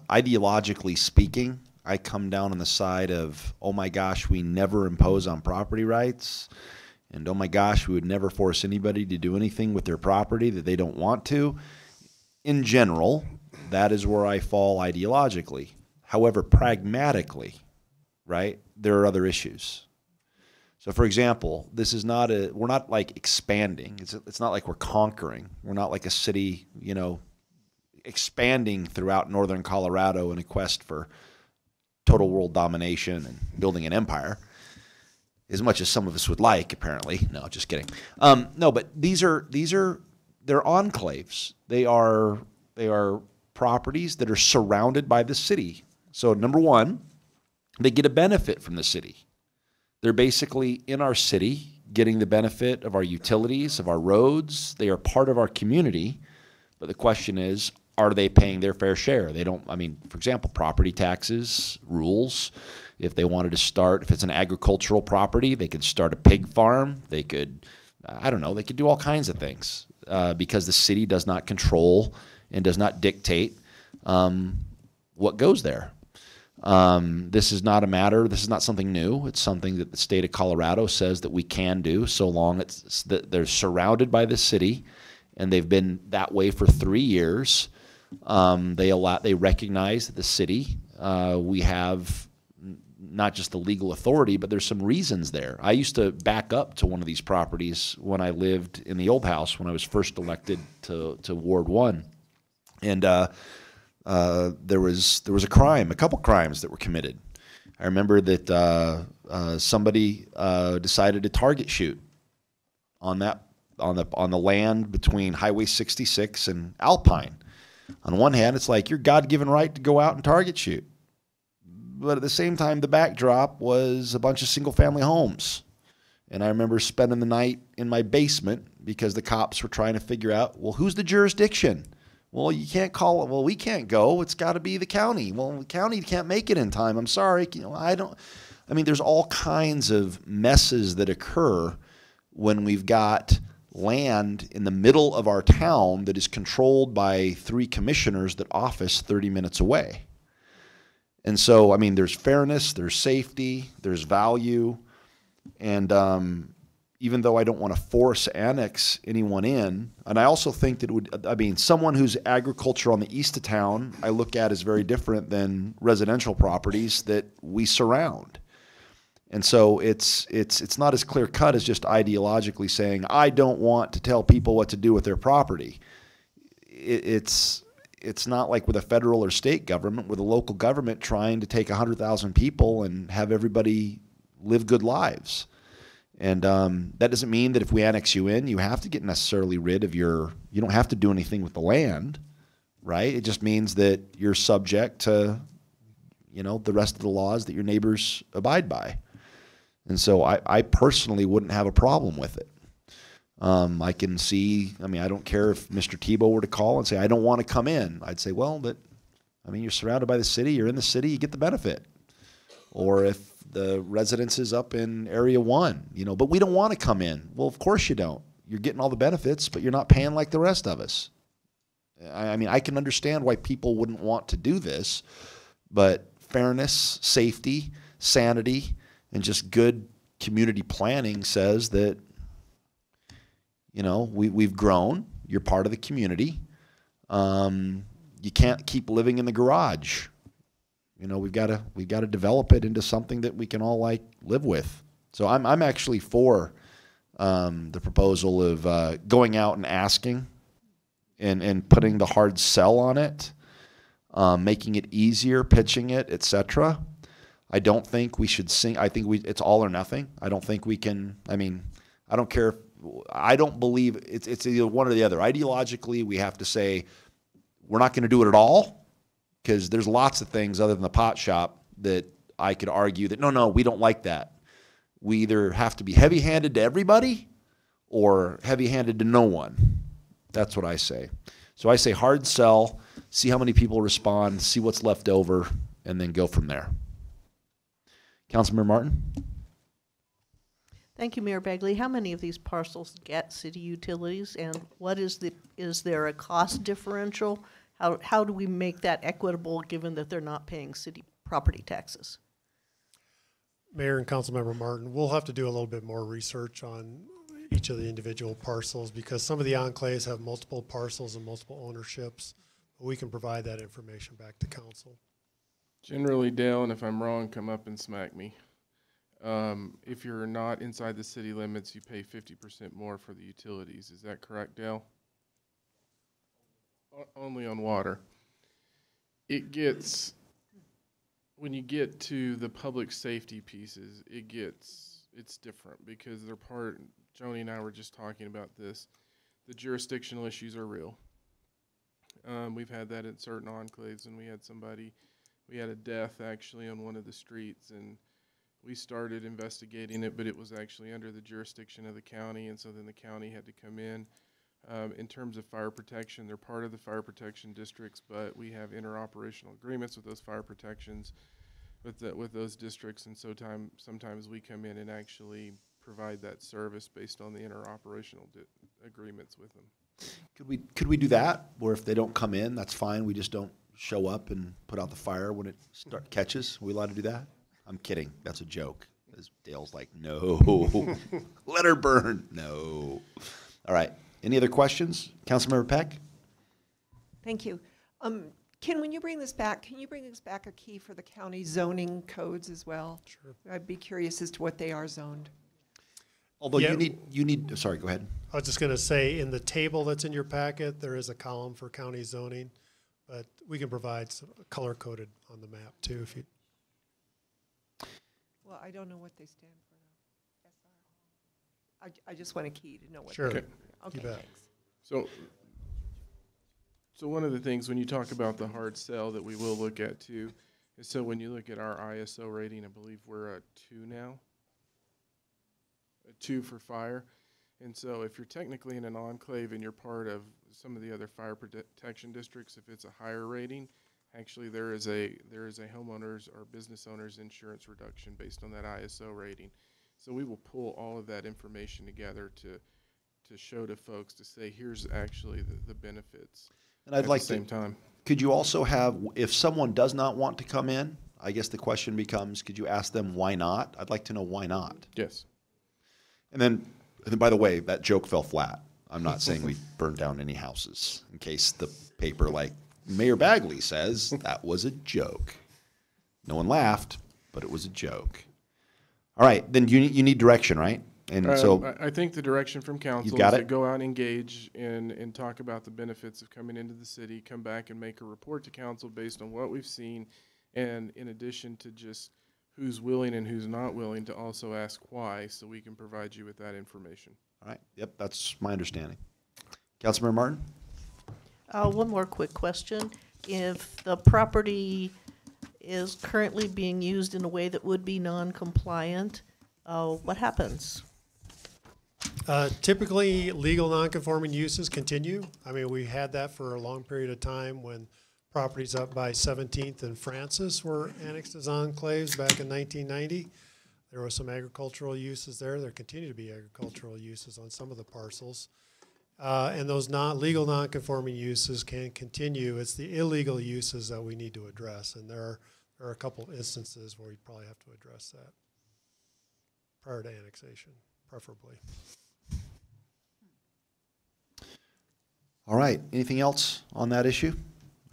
ideologically speaking, I come down on the side of, oh my gosh, we never impose on property rights, and oh my gosh, we would never force anybody to do anything with their property that they don't want to. In general, that is where I fall ideologically. However, pragmatically, right, there are other issues. So, for example, we're not like expanding. It's not like we're conquering. We're not like a city, expanding throughout northern Colorado in a quest for total world domination and building an empire, as much as some of us would like, apparently. No, just kidding. No, but they're enclaves. They are properties that are surrounded by the city. So, number one, they get a benefit from the city. They're basically in our city getting the benefit of our utilities, of our roads. They are part of our community. But the question is, are they paying their fair share? They don't, for example, property taxes, rules. If they wanted to start, if it's an agricultural property, they could start a pig farm. They could, they could do all kinds of things because the city does not control and does not dictate what goes there. This is not something new. It's something that the state of Colorado says that we can do so long it's that they're surrounded by the city, and they've been that way for 3 years. They recognize that the city, we have not just the legal authority, but there's some reasons there. I used to back up to one of these properties when I lived in the old house when I was first elected to Ward 1. And there was a couple crimes that were committed. I remember that somebody decided to target shoot on the land between Highway 66 and Alpine. On one hand, it's like your God-given right to go out and target shoot. But at the same time, the backdrop was a bunch of single-family homes. And I remember spending the night in my basement because the cops were trying to figure out, well, who's the jurisdiction? Well, you can't call it. Well, we can't go. It's got to be the county. Well, the county can't make it in time. I'm sorry. There's all kinds of messes that occur when we've got land in the middle of our town that is controlled by 3 commissioners that office 30 minutes away. And so, there's fairness, there's safety, there's value. And even though I don't want to force annex anyone in, and I also think that someone who's agriculture on the east of town, I look at as very different than residential properties that we surround. And so it's not as clear cut as just ideologically saying, I don't want to tell people what to do with their property. It's not like with a federal or state government, with a local government trying to take 100,000 people and have everybody live good lives. And that doesn't mean that if we annex you in, you have to get necessarily rid of you don't have to do anything with the land, right? It just means that you're subject to, the rest of the laws that your neighbors abide by. And so I personally wouldn't have a problem with it. I can see, I don't care if Mr. Tebow were to call and say, I don't want to come in. I'd say, well, you're surrounded by the city, you're in the city, you get the benefit. Or if the residence is up in Area 1, but we don't want to come in. Well, of course you don't. You're getting all the benefits, but you're not paying like the rest of us. I can understand why people wouldn't want to do this, but fairness, safety, sanity, and just good community planning says that, we've grown. You're part of the community. You can't keep living in the garage. We've got to develop it into something that we can all live with. So I'm actually for the proposal of going out and asking and putting the hard sell on it, making it easier, pitching it, etc. I don't think we should sing. I think it's all or nothing. I don't think we can. I mean, I don't care. I don't believe it's either one or the other. Ideologically, we have to say we're not going to do it at all, because there's lots of things other than the pot shop that I could argue that no, we don't like that. We either have to be heavy-handed to everybody or heavy-handed to no one. That's what I say. So I say hard sell, see how many people respond, see what's left over, and then go from there. Councilmember Martin?
Thank you, Mayor Bagley. How many of these parcels get city utilities, and is there a cost differential? How do we make that equitable given that they're not paying city property taxes?
Mayor and Councilmember Martin, we'll have to do a little bit more research on each of the individual parcels, because some of the enclaves have multiple parcels and multiple ownerships. But we can provide that information back to council.
Generally, Dale, and if I'm wrong, come up and smack me. If you're not inside the city limits, you pay 50% more for the utilities. Is that correct, Dale? Only on water. It gets, when you get to the public safety pieces, it's different, because they're part, Joni and I were just talking about this, the jurisdictional issues are real. We've had that at certain enclaves, and we had a death actually on one of the streets, and we started investigating it, but it was actually under the jurisdiction of the county, and so then the county had to come in. In terms of fire protection, they're part of the fire protection districts, but we have interoperational agreements with those fire protections, with those districts, and so sometimes we come in and actually provide that service based on the interoperational agreements with them.
Could we do that, where if they don't come in, that's fine, we just don't show up and put out the fire when it catches? Are we allowed to do that? I'm kidding. That's a joke. As Dale's like, no. Let her burn. No. All right. Any other questions? Councilmember Peck?
Thank you. When you bring this back, can you bring us back a key for the county zoning codes as well?
Sure.
I'd be curious as to what they are zoned.
Although you need, sorry, go ahead.
I was just going to say, in the table that's in your packet, there is a column for county zoning, but we can provide some color-coded on the map too if you.
Well, I don't know what they stand for now. I just want a key to know what.
Sure.
They
Okay.
Okay,
You bet.
thanks.
So one of the things when you talk about the hard sell that we will look at too, is so when you look at our ISO rating, I believe we're a 2 now. A 2 for fire. And so if you're technically in an enclave and you're part of some of the other fire protection districts, if it's a higher rating, actually there is a homeowners or business owners insurance reduction based on that ISO rating. So we will pull all of that information together to show to folks to say, here's actually the benefits.
And I'd like
at the same time.
Could you also have, if someone does not want to come in, I guess the question becomes, could you ask them why not? I'd like to know why not.
Yes.
And then by the way, that joke fell flat. I'm not saying we burned down any houses, in case the paper, like Mayor Bagley says, that was a joke. No one laughed, but it was a joke. All right, then you need direction, right? And so
I think the direction from council is to go out and engage and talk about the benefits of coming into the city, come back and make a report to council based on what we've seen, and in addition to just who's willing and who's not willing, to also ask why, so we can provide you with that information.
All right, yep, that's my understanding. Councilmember Martin?
One more quick question. If the property is currently being used in a way that would be non-compliant, what happens?
Typically, legal non-conforming uses continue. I mean, we had that for a long period of time when properties up by 17th and Francis were annexed as enclaves back in 1990. There were some agricultural uses there. There continue to be agricultural uses on some of the parcels. And those legal non-conforming uses can continue. It's the illegal uses that we need to address. And there are a couple instances where we probably have to address that prior to annexation, preferably.
All right, anything else on that issue?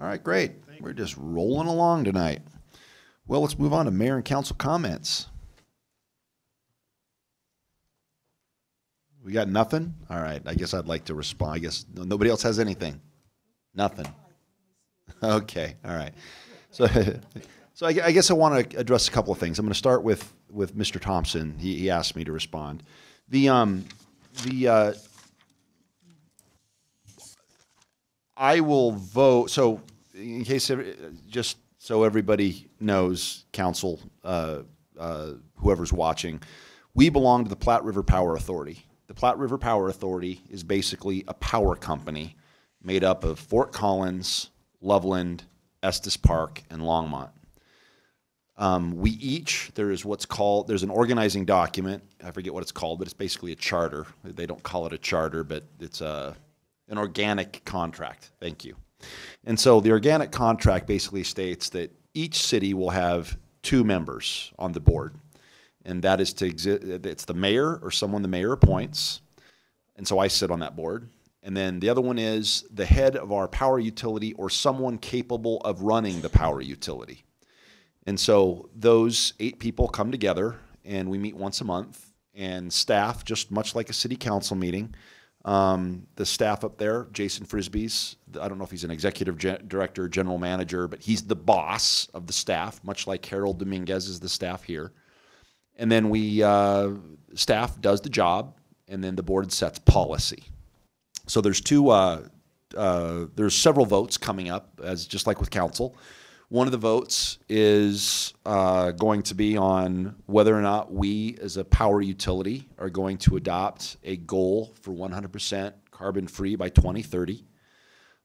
All right, great. We're just rolling along tonight. Well, let's move on to mayor and council comments. We got nothing? All right, I guess I'd like to respond. I guess nobody else has anything? Nothing. Okay, all right. So So I guess I want to address a couple of things. I'm going to start with Mr. Thompson. He asked me to respond. I will vote. So in case just so everybody knows, council, whoever's watching, we belong to the Platte River Power Authority. The Platte River Power Authority is basically a power company made up of Fort Collins, Loveland, Estes Park, and Longmont. There's an organizing document. I forget what it's called, but it's basically a charter. They don't call it a charter, but it's an organic contract. Thank you. And so the organic contract basically states that each city will have 2 members on the board. And that is it's the mayor or someone the mayor appoints. And so I sit on that board. And then the other one is the head of our power utility or someone capable of running the power utility. And so those 8 people come together and we meet once a month, and staff, just much like a city council meeting, the staff up there, Jason Frisbee's, I don't know if he's an executive director, general manager, but he's the boss of the staff, much like Harold Dominguez is the staff here. And then staff does the job, and then the board sets policy. So there's several votes coming up, just like with council. One of the votes is going to be on whether or not we as a power utility are going to adopt a goal for 100% carbon free by 2030.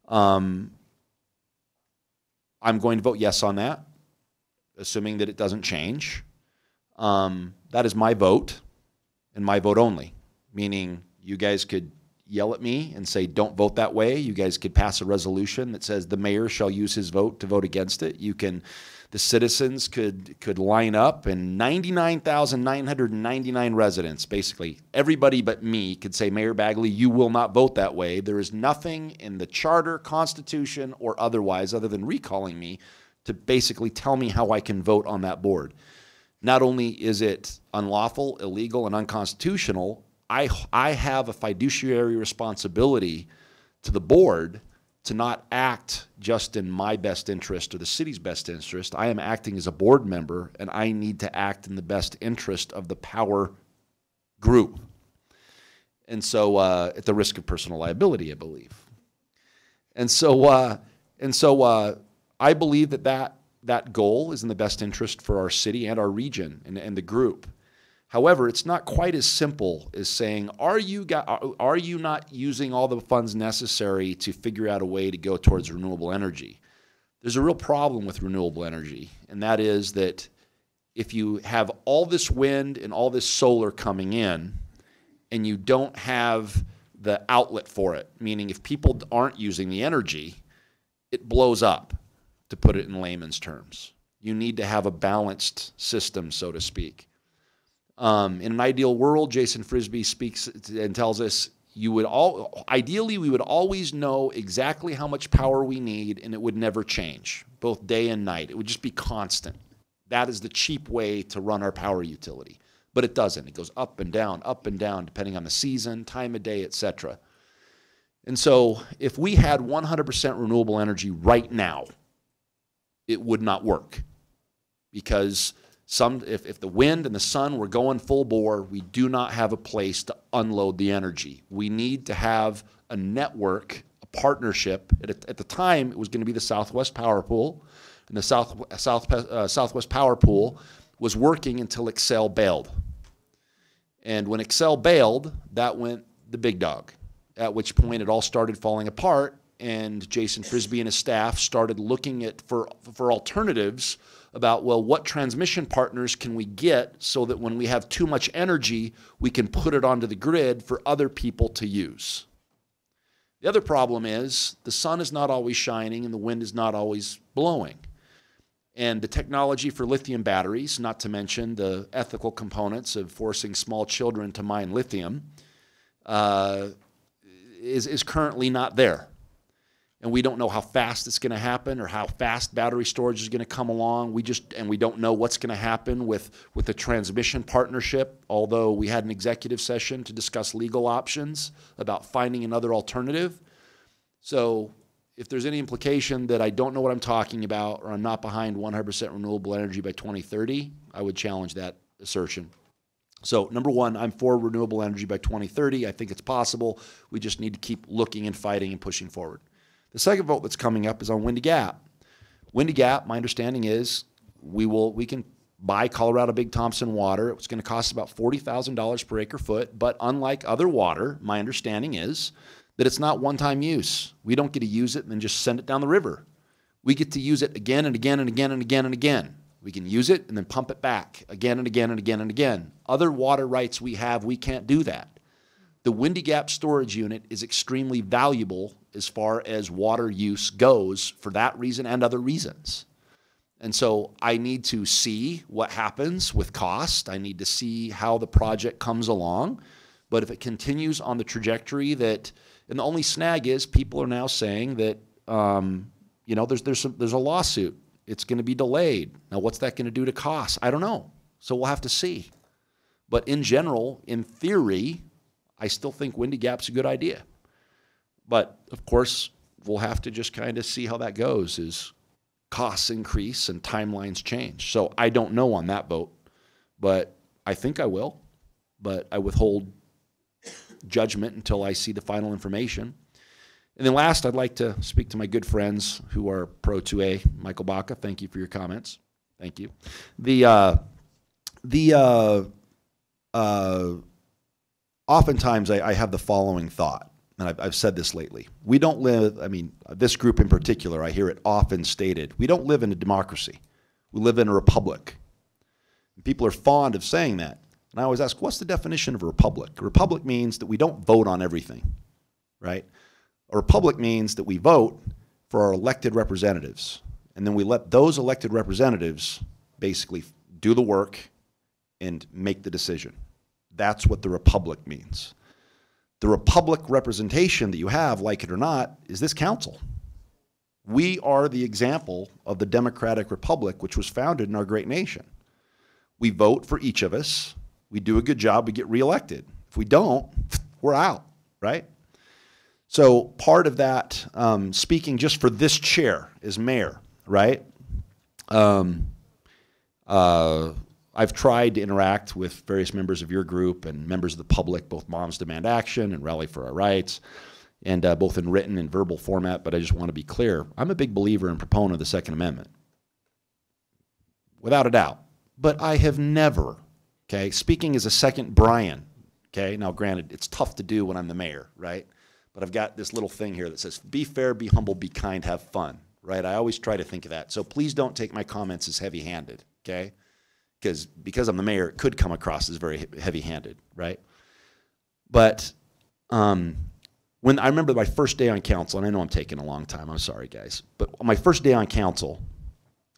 I'm going to vote yes on that, assuming that it doesn't change. That is my vote and my vote only, meaning you guys could yell at me and say, don't vote that way. You guys could pass a resolution that says the mayor shall use his vote to vote against it. The citizens could line up, and 99,999 residents, basically everybody but me, could say, Mayor Bagley, you will not vote that way. There is nothing in the charter, constitution, or otherwise, other than recalling me, to basically tell me how I can vote on that board. Not only is it unlawful, illegal, and unconstitutional, I have a fiduciary responsibility to the board to not act just in my best interest or the city's best interest. I am acting as a board member, and I need to act in the best interest of the power group. And so at the risk of personal liability, I believe. And so I believe that goal is in the best interest for our city and our region and the group. However, it's not quite as simple as saying, are you not using all the funds necessary to figure out a way to go towards renewable energy? There's a real problem with renewable energy, and that is that if you have all this wind and all this solar coming in and you don't have the outlet for it, meaning if people aren't using the energy, it blows up, to put it in layman's terms. You need to have a balanced system, so to speak. In an ideal world, Jason Frisbee speaks and tells us ideally we would always know exactly how much power we need, and it would never change, both day and night. It would just be constant. That is the cheap way to run our power utility. But it doesn't. It goes up and down, depending on the season, time of day, etc. And so if we had 100% renewable energy right now, it would not work, because if the wind and the sun were going full bore, we do not have a place to unload the energy. We need to have a network, a partnership. At the time, it was going to be the Southwest Power Pool, and the Southwest Power Pool was working until Xcel bailed. And when Xcel bailed, that went the big dog, at which point it all started falling apart, and Jason Frisbee and his staff started looking for alternatives about, well, what transmission partners can we get so that when we have too much energy, we can put it onto the grid for other people to use. The other problem is the sun is not always shining and the wind is not always blowing. And the technology for lithium batteries, not to mention the ethical components of forcing small children to mine lithium, is currently not there. And we don't know how fast it's going to happen or how fast battery storage is going to come along. We don't know what's going to happen with the transmission partnership, although we had an executive session to discuss legal options about finding another alternative. So if there's any implication that I don't know what I'm talking about or I'm not behind 100% renewable energy by 2030, I would challenge that assertion. So number one, I'm for renewable energy by 2030. I think it's possible. We just need to keep looking and fighting and pushing forward. The second vote that's coming up is on Windy Gap. Windy Gap, my understanding is we can buy Colorado Big Thompson water. It's going to cost about $40,000 per acre foot, but unlike other water, my understanding is that it's not one-time use. We don't get to use it and then just send it down the river. We get to use it again and again and again and again and again. We can use it and then pump it back again and again and again and again. Other water rights we have, we can't do that. The Windy Gap storage unit is extremely valuable as far as water use goes for that reason and other reasons. And so I need to see what happens with cost. I need to see how the project comes along. But if it continues on the trajectory that, and the only snag is people are now saying that, you know, there's a lawsuit. It's going to be delayed. Now, what's that going to do to costs? I don't know. So we'll have to see. But in general, in theory, I still think Windy Gap's a good idea. But, of course, we'll have to just kind of see how that goes as costs increase and timelines change. So I don't know on that vote, but I think I will. But I withhold judgment until I see the final information. And then last, I'd like to speak to my good friends who are pro 2A. Michael Baca, thank you for your comments. Thank you. Oftentimes I have the following thought, and I've said this lately. We don't live, I mean, this group in particular, I hear it often stated, we don't live in a democracy. We live in a republic. And people are fond of saying that. And I always ask, what's the definition of a republic? A republic means that we don't vote on everything, right? A republic means that we vote for our elected representatives, and then we let those elected representatives basically do the work and make the decision. That's what the republic means. The republic representation that you have, like it or not, is this council. We are the example of the democratic republic which was founded in our great nation. We vote for each of us. We do a good job, we get reelected. If we don't, we're out, right? So part of that, speaking just for this chair as mayor, right? I've tried to interact with various members of your group and members of the public, both Moms Demand Action and Rally for Our Rights, and both in written and verbal format, but I just want to be clear. I'm a big believer and proponent of the Second Amendment, without a doubt. But I have never, okay, speaking as a second Brian, okay, now granted, it's tough to do when I'm the mayor, right? But I've got this little thing here that says, be fair, be humble, be kind, have fun, right? I always try to think of that. So please don't take my comments as heavy-handed, okay? Because I'm the mayor, it could come across as very heavy-handed, right? But when I remember my first day on council, and I know I'm taking a long time, I'm sorry, guys, but on my first day on council,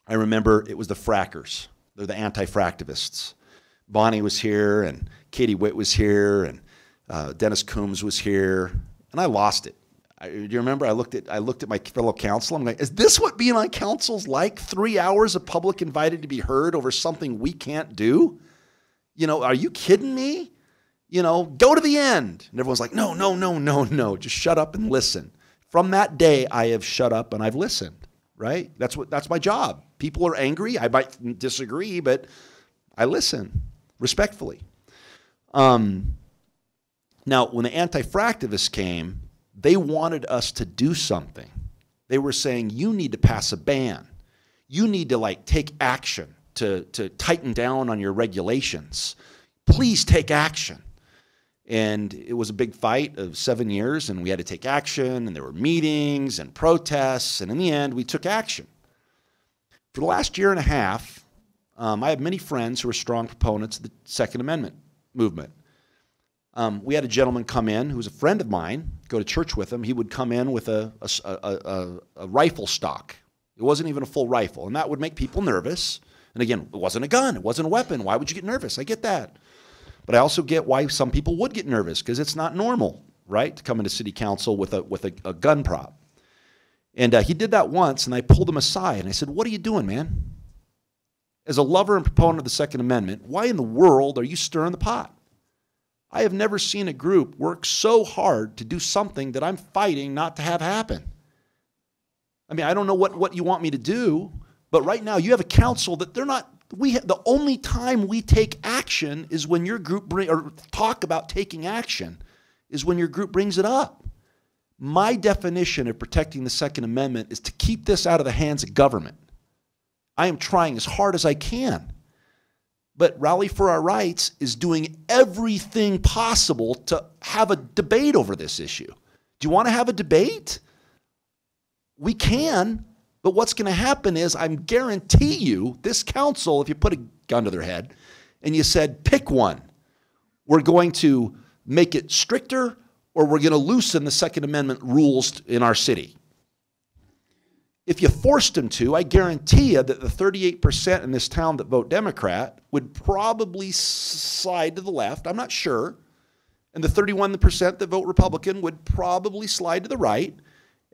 I remember it was the frackers. They're the anti-fractivists. Bonnie was here, and Katie Witt was here, and Dennis Coombs was here, and I lost it. Do you remember? I looked at my fellow council. I'm like, is this what being on council's like? 3 hours of public invited to be heard over something we can't do? You know, are you kidding me? You know, go to the end. And everyone's like, no, no, no, no, no. Just shut up and listen. From that day, I have shut up and I've listened, right? That's my job. People are angry. I might disagree, but I listen respectfully. Now, when the anti-fractivists came, they wanted us to do something. They were saying, you need to pass a ban. You need to like take action to tighten down on your regulations. Please take action. And it was a big fight of 7 years, and we had to take action, and there were meetings and protests, and in the end, we took action. For the last year and a half, I have many friends who are strong proponents of the Second Amendment movement. We had a gentleman come in who was a friend of mine, go to church with him. He would come in with a rifle stock. It wasn't even a full rifle, and that would make people nervous. And again, it wasn't a gun. It wasn't a weapon. Why would you get nervous? I get that. But I also get why some people would get nervous, because it's not normal, right, to come into city council with a gun prop. And he did that once, and I pulled him aside, and I said, what are you doing, man? As a lover and proponent of the Second Amendment, why in the world are you stirring the pot? I have never seen a group work so hard to do something that I'm fighting not to have happen. I mean, I don't know what you want me to do, but right now you have a council that they're not, the only time we take action is when your group or talk about taking action is when your group brings it up. My definition of protecting the Second Amendment is to keep this out of the hands of government. I am trying as hard as I can. But Rally for Our Rights is doing everything possible to have a debate over this issue. Do you want to have a debate? We can, but what's going to happen is I guarantee you this council, if you put a gun to their head and you said, pick one, we're going to make it stricter or we're going to loosen the Second Amendment rules in our city. If you forced them to, I guarantee you that the 38% in this town that vote Democrat would probably slide to the left. I'm not sure. And the 31% that vote Republican would probably slide to the right.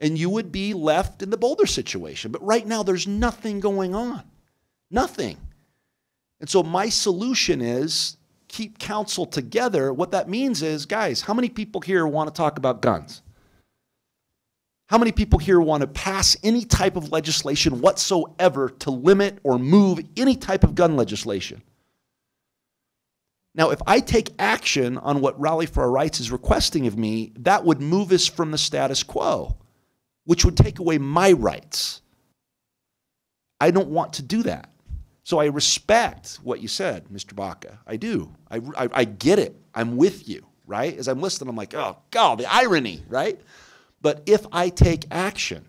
And you would be left in the Boulder situation. But right now, there's nothing going on. Nothing. And so my solution is keep council together. What that means is, guys, how many people here want to talk about guns? How many people here want to pass any type of legislation whatsoever to limit or move any type of gun legislation? Now, if I take action on what Rally for Our Rights is requesting of me, that would move us from the status quo, which would take away my rights. I don't want to do that. So I respect what you said, Mr. Baca. I do. I get it. I'm with you, right? As I'm listening, I'm like, oh, God, the irony, right? But if I take action,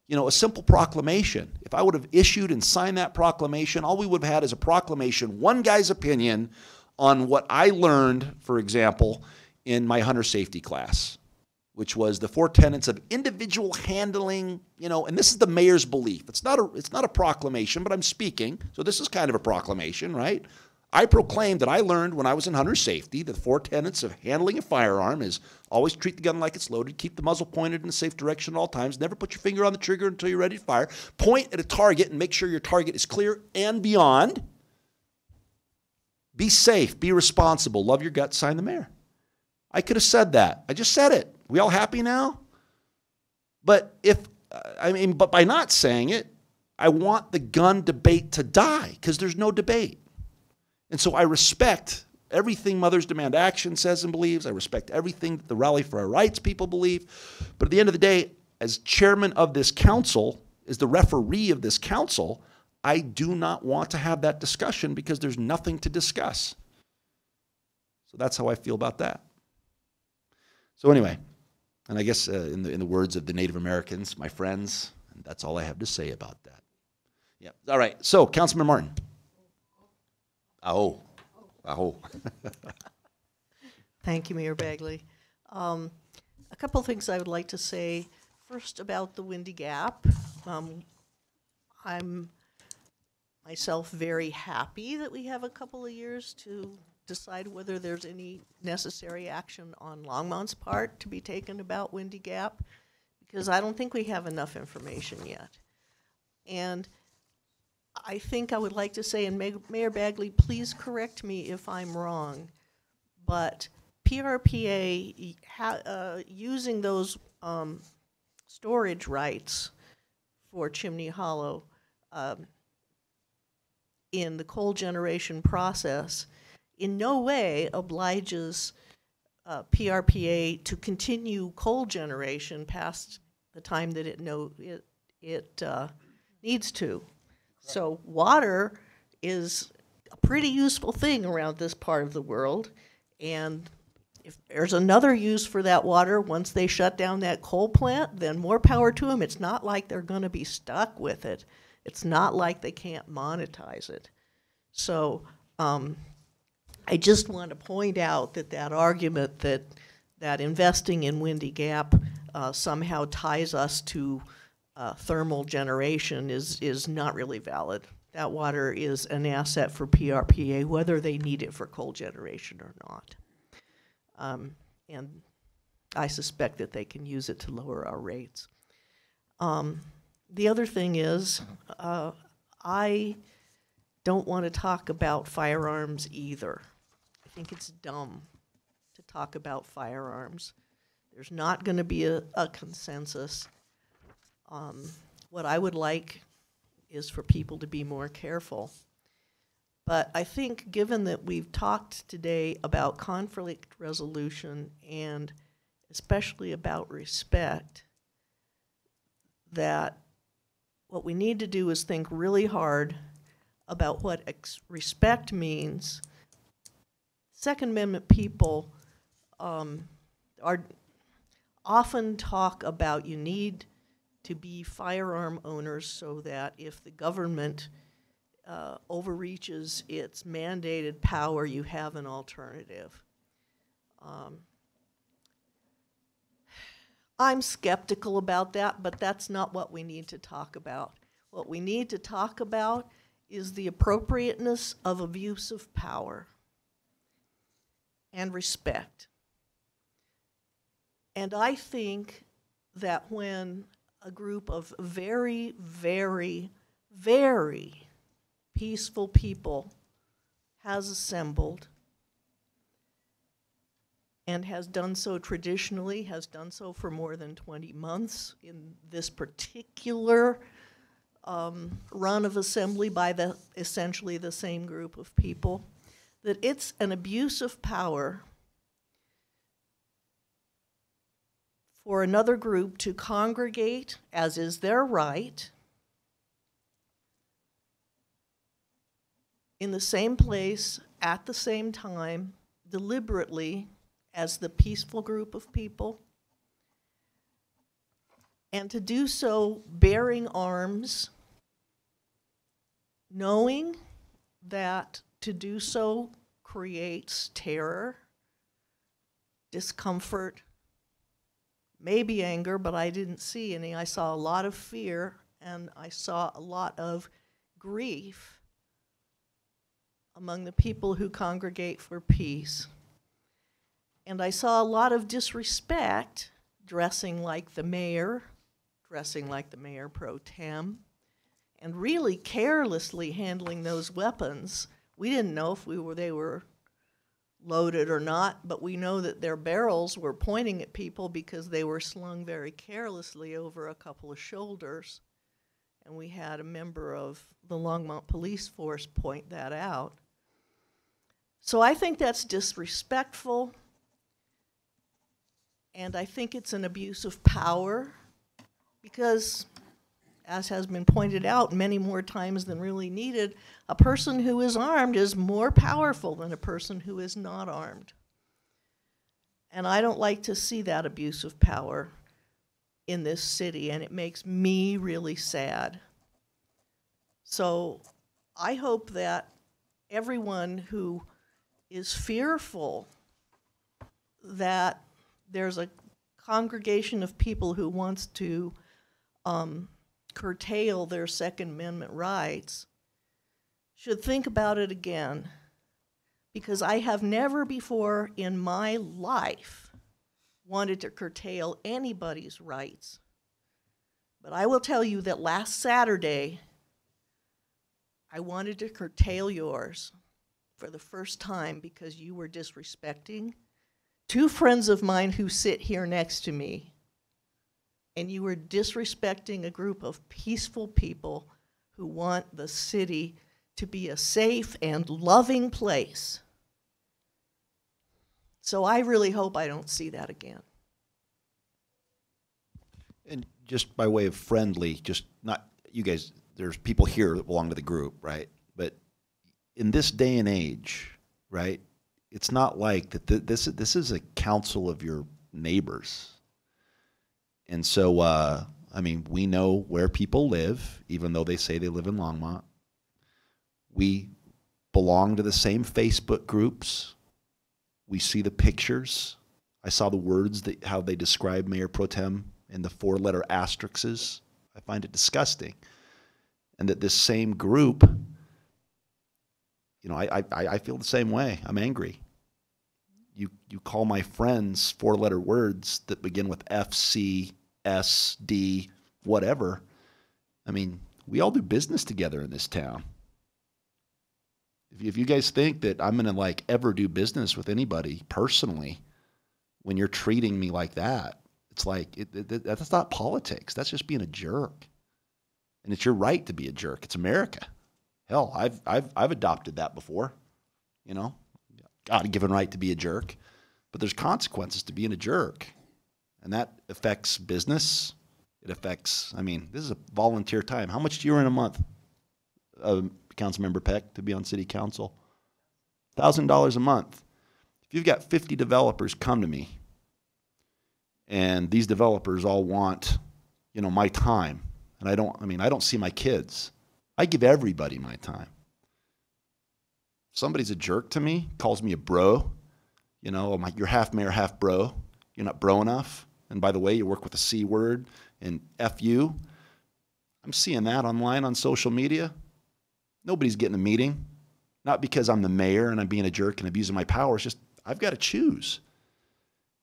you know, a simple proclamation, if I would have issued and signed that proclamation, all we would have had is a proclamation, one guy's opinion on what I learned, for example, in my hunter safety class, which was the 4 tenets of individual handling, you know, and this is the mayor's belief. It's not a proclamation, but I'm speaking, so this is kind of a proclamation, right? I proclaimed that I learned when I was in hunter safety that the 4 tenets of handling a firearm is always treat the gun like it's loaded, keep the muzzle pointed in a safe direction at all times, never put your finger on the trigger until you're ready to fire, point at a target and make sure your target is clear and beyond. Be safe, be responsible, love your gut, sign the mayor. I could have said that. I just said it. We all happy now? But but by not saying it, I want the gun debate to die because there's no debate. And so I respect everything Mothers Demand Action says and believes. I respect everything that the Rally for Our Rights people believe. But at the end of the day, as chairman of this council, as the referee of this council, I do not want to have that discussion because there's nothing to discuss. So that's how I feel about that. So anyway, and I guess in the words of the Native Americans, my friends, and that's all I have to say about that. Yeah. All right. So, Councilman Martin. Aho.
Thank you, Mayor Bagley. A couple of things I would like to say. First, about the Windy Gap. I'm myself very happy that we have a couple of years to decide whether there's any necessary action on Longmont's part to be taken about Windy Gap, because I don't think we have enough information yet. And I think I would like to say, and Mayor Bagley, please correct me if I'm wrong, but PRPA using those storage rights for Chimney Hollow in the coal generation process in no way obliges PRPA to continue coal generation past the time that it needs to. So water is a pretty useful thing around this part of the world, and if there's another use for that water once they shut down that coal plant, then more power to them. It's not like they're going to be stuck with it. It's not like they can't monetize it. So I just want to point out that argument that investing in Windy Gap somehow ties us to thermal generation is not really valid. That water is an asset for PRPA, whether they need it for coal generation or not. And I suspect that they can use it to lower our rates. The other thing is, I don't want to talk about firearms either. I think it's dumb to talk about firearms. There's not going to be a consensus. what I would like is for people to be more careful. But I think given that we've talked today about conflict resolution and especially about respect, that what we need to do is think really hard about what respect means. Second Amendment people are often talk about you need to be firearm owners so that if the government overreaches its mandated power, you have an alternative. I'm skeptical about that, but that's not what we need to talk about. What we need to talk about is the appropriateness of abuse of power and respect. And I think that when a group of very, very, very peaceful people has assembled and has done so traditionally, has done so for more than 20 months in this particular run of assembly by essentially the same group of people, that it's an abuse of power for another group to congregate, as is their right, in the same place, at the same time, deliberately, as the peaceful group of people, and to do so bearing arms, knowing that to do so creates terror, discomfort, maybe anger, but I didn't see any. I saw a lot of fear, and I saw a lot of grief among the people who congregate for peace. And I saw a lot of disrespect, dressing like the mayor, dressing like the mayor pro tem, and really carelessly handling those weapons. We didn't know if they were loaded or not, but we know that their barrels were pointing at people because they were slung very carelessly over a couple of shoulders. And we had a member of the Longmont police force point that out. So I think that's disrespectful, and I think it's an abuse of power because, as has been pointed out many more times than really needed, a person who is armed is more powerful than a person who is not armed. And I don't like to see that abuse of power in this city, and it makes me really sad. So I hope that everyone who is fearful that there's a congregation of people who wants to curtail their Second Amendment rights should think about it again, because I have never before in my life wanted to curtail anybody's rights. But I will tell you that last Saturday, I wanted to curtail yours for the first time because you were disrespecting two friends of mine who sit here next to me, and you were disrespecting a group of peaceful people who want the city to be a safe and loving place. So I really hope I don't see that again.
And just by way of friendly, just not you guys, there's people here that belong to the group, right? But in this day and age, right, it's not like that. This is a council of your neighbors, and so I mean, we know where people live, even though they say they live in Longmont. We belong to the same Facebook groups. We see the pictures. I saw the words that how they describe Mayor Pro Tem in the 4-letter asterisks. I find it disgusting, and that this same group. You know, I feel the same way. I'm angry. You call my friends 4-letter words that begin with F, C, S, D, whatever. I mean, we all do business together in this town. If you guys think that I'm going to ever do business with anybody personally when you're treating me like that, it's like that's not politics. That's just being a jerk. And it's your right to be a jerk. It's America. Hell, I've adopted that before. You know, God-given right to be a jerk. But there's consequences to being a jerk. And that affects business. It affects, I mean, this is a volunteer time. How much do you earn a month, Councilmember Peck, to be on city council? $1,000 a month. If you've got 50 developers come to me, and these developers all want, you know, my time, and I don't see my kids. I give everybody my time. If somebody's a jerk to me, calls me a bro, you know, I'm like, you're half mayor, half bro. You're not bro enough. And by the way, you work with a C word and F you. I'm seeing that online on social media. Nobody's getting a meeting. Not because I'm the mayor and I'm being a jerk and abusing my power. It's just I've got to choose.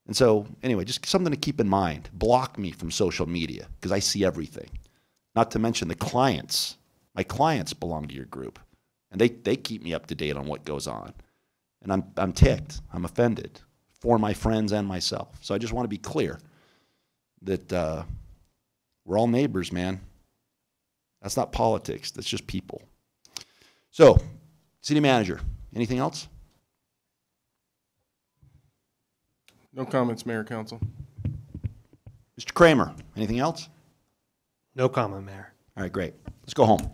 And so, anyway, just something to keep in mind. Block me from social media because I see everything. Not to mention the clients. My clients belong to your group. And they keep me up to date on what goes on. And I'm ticked. I'm offended for my friends and myself. So I just want to be clear that we're all neighbors, man. That's not politics. That's just people. So, city manager, anything else?
No comments, Mayor, Council.
Mr. Kramer, anything else?
No comment, Mayor.
All right, great. Let's go home.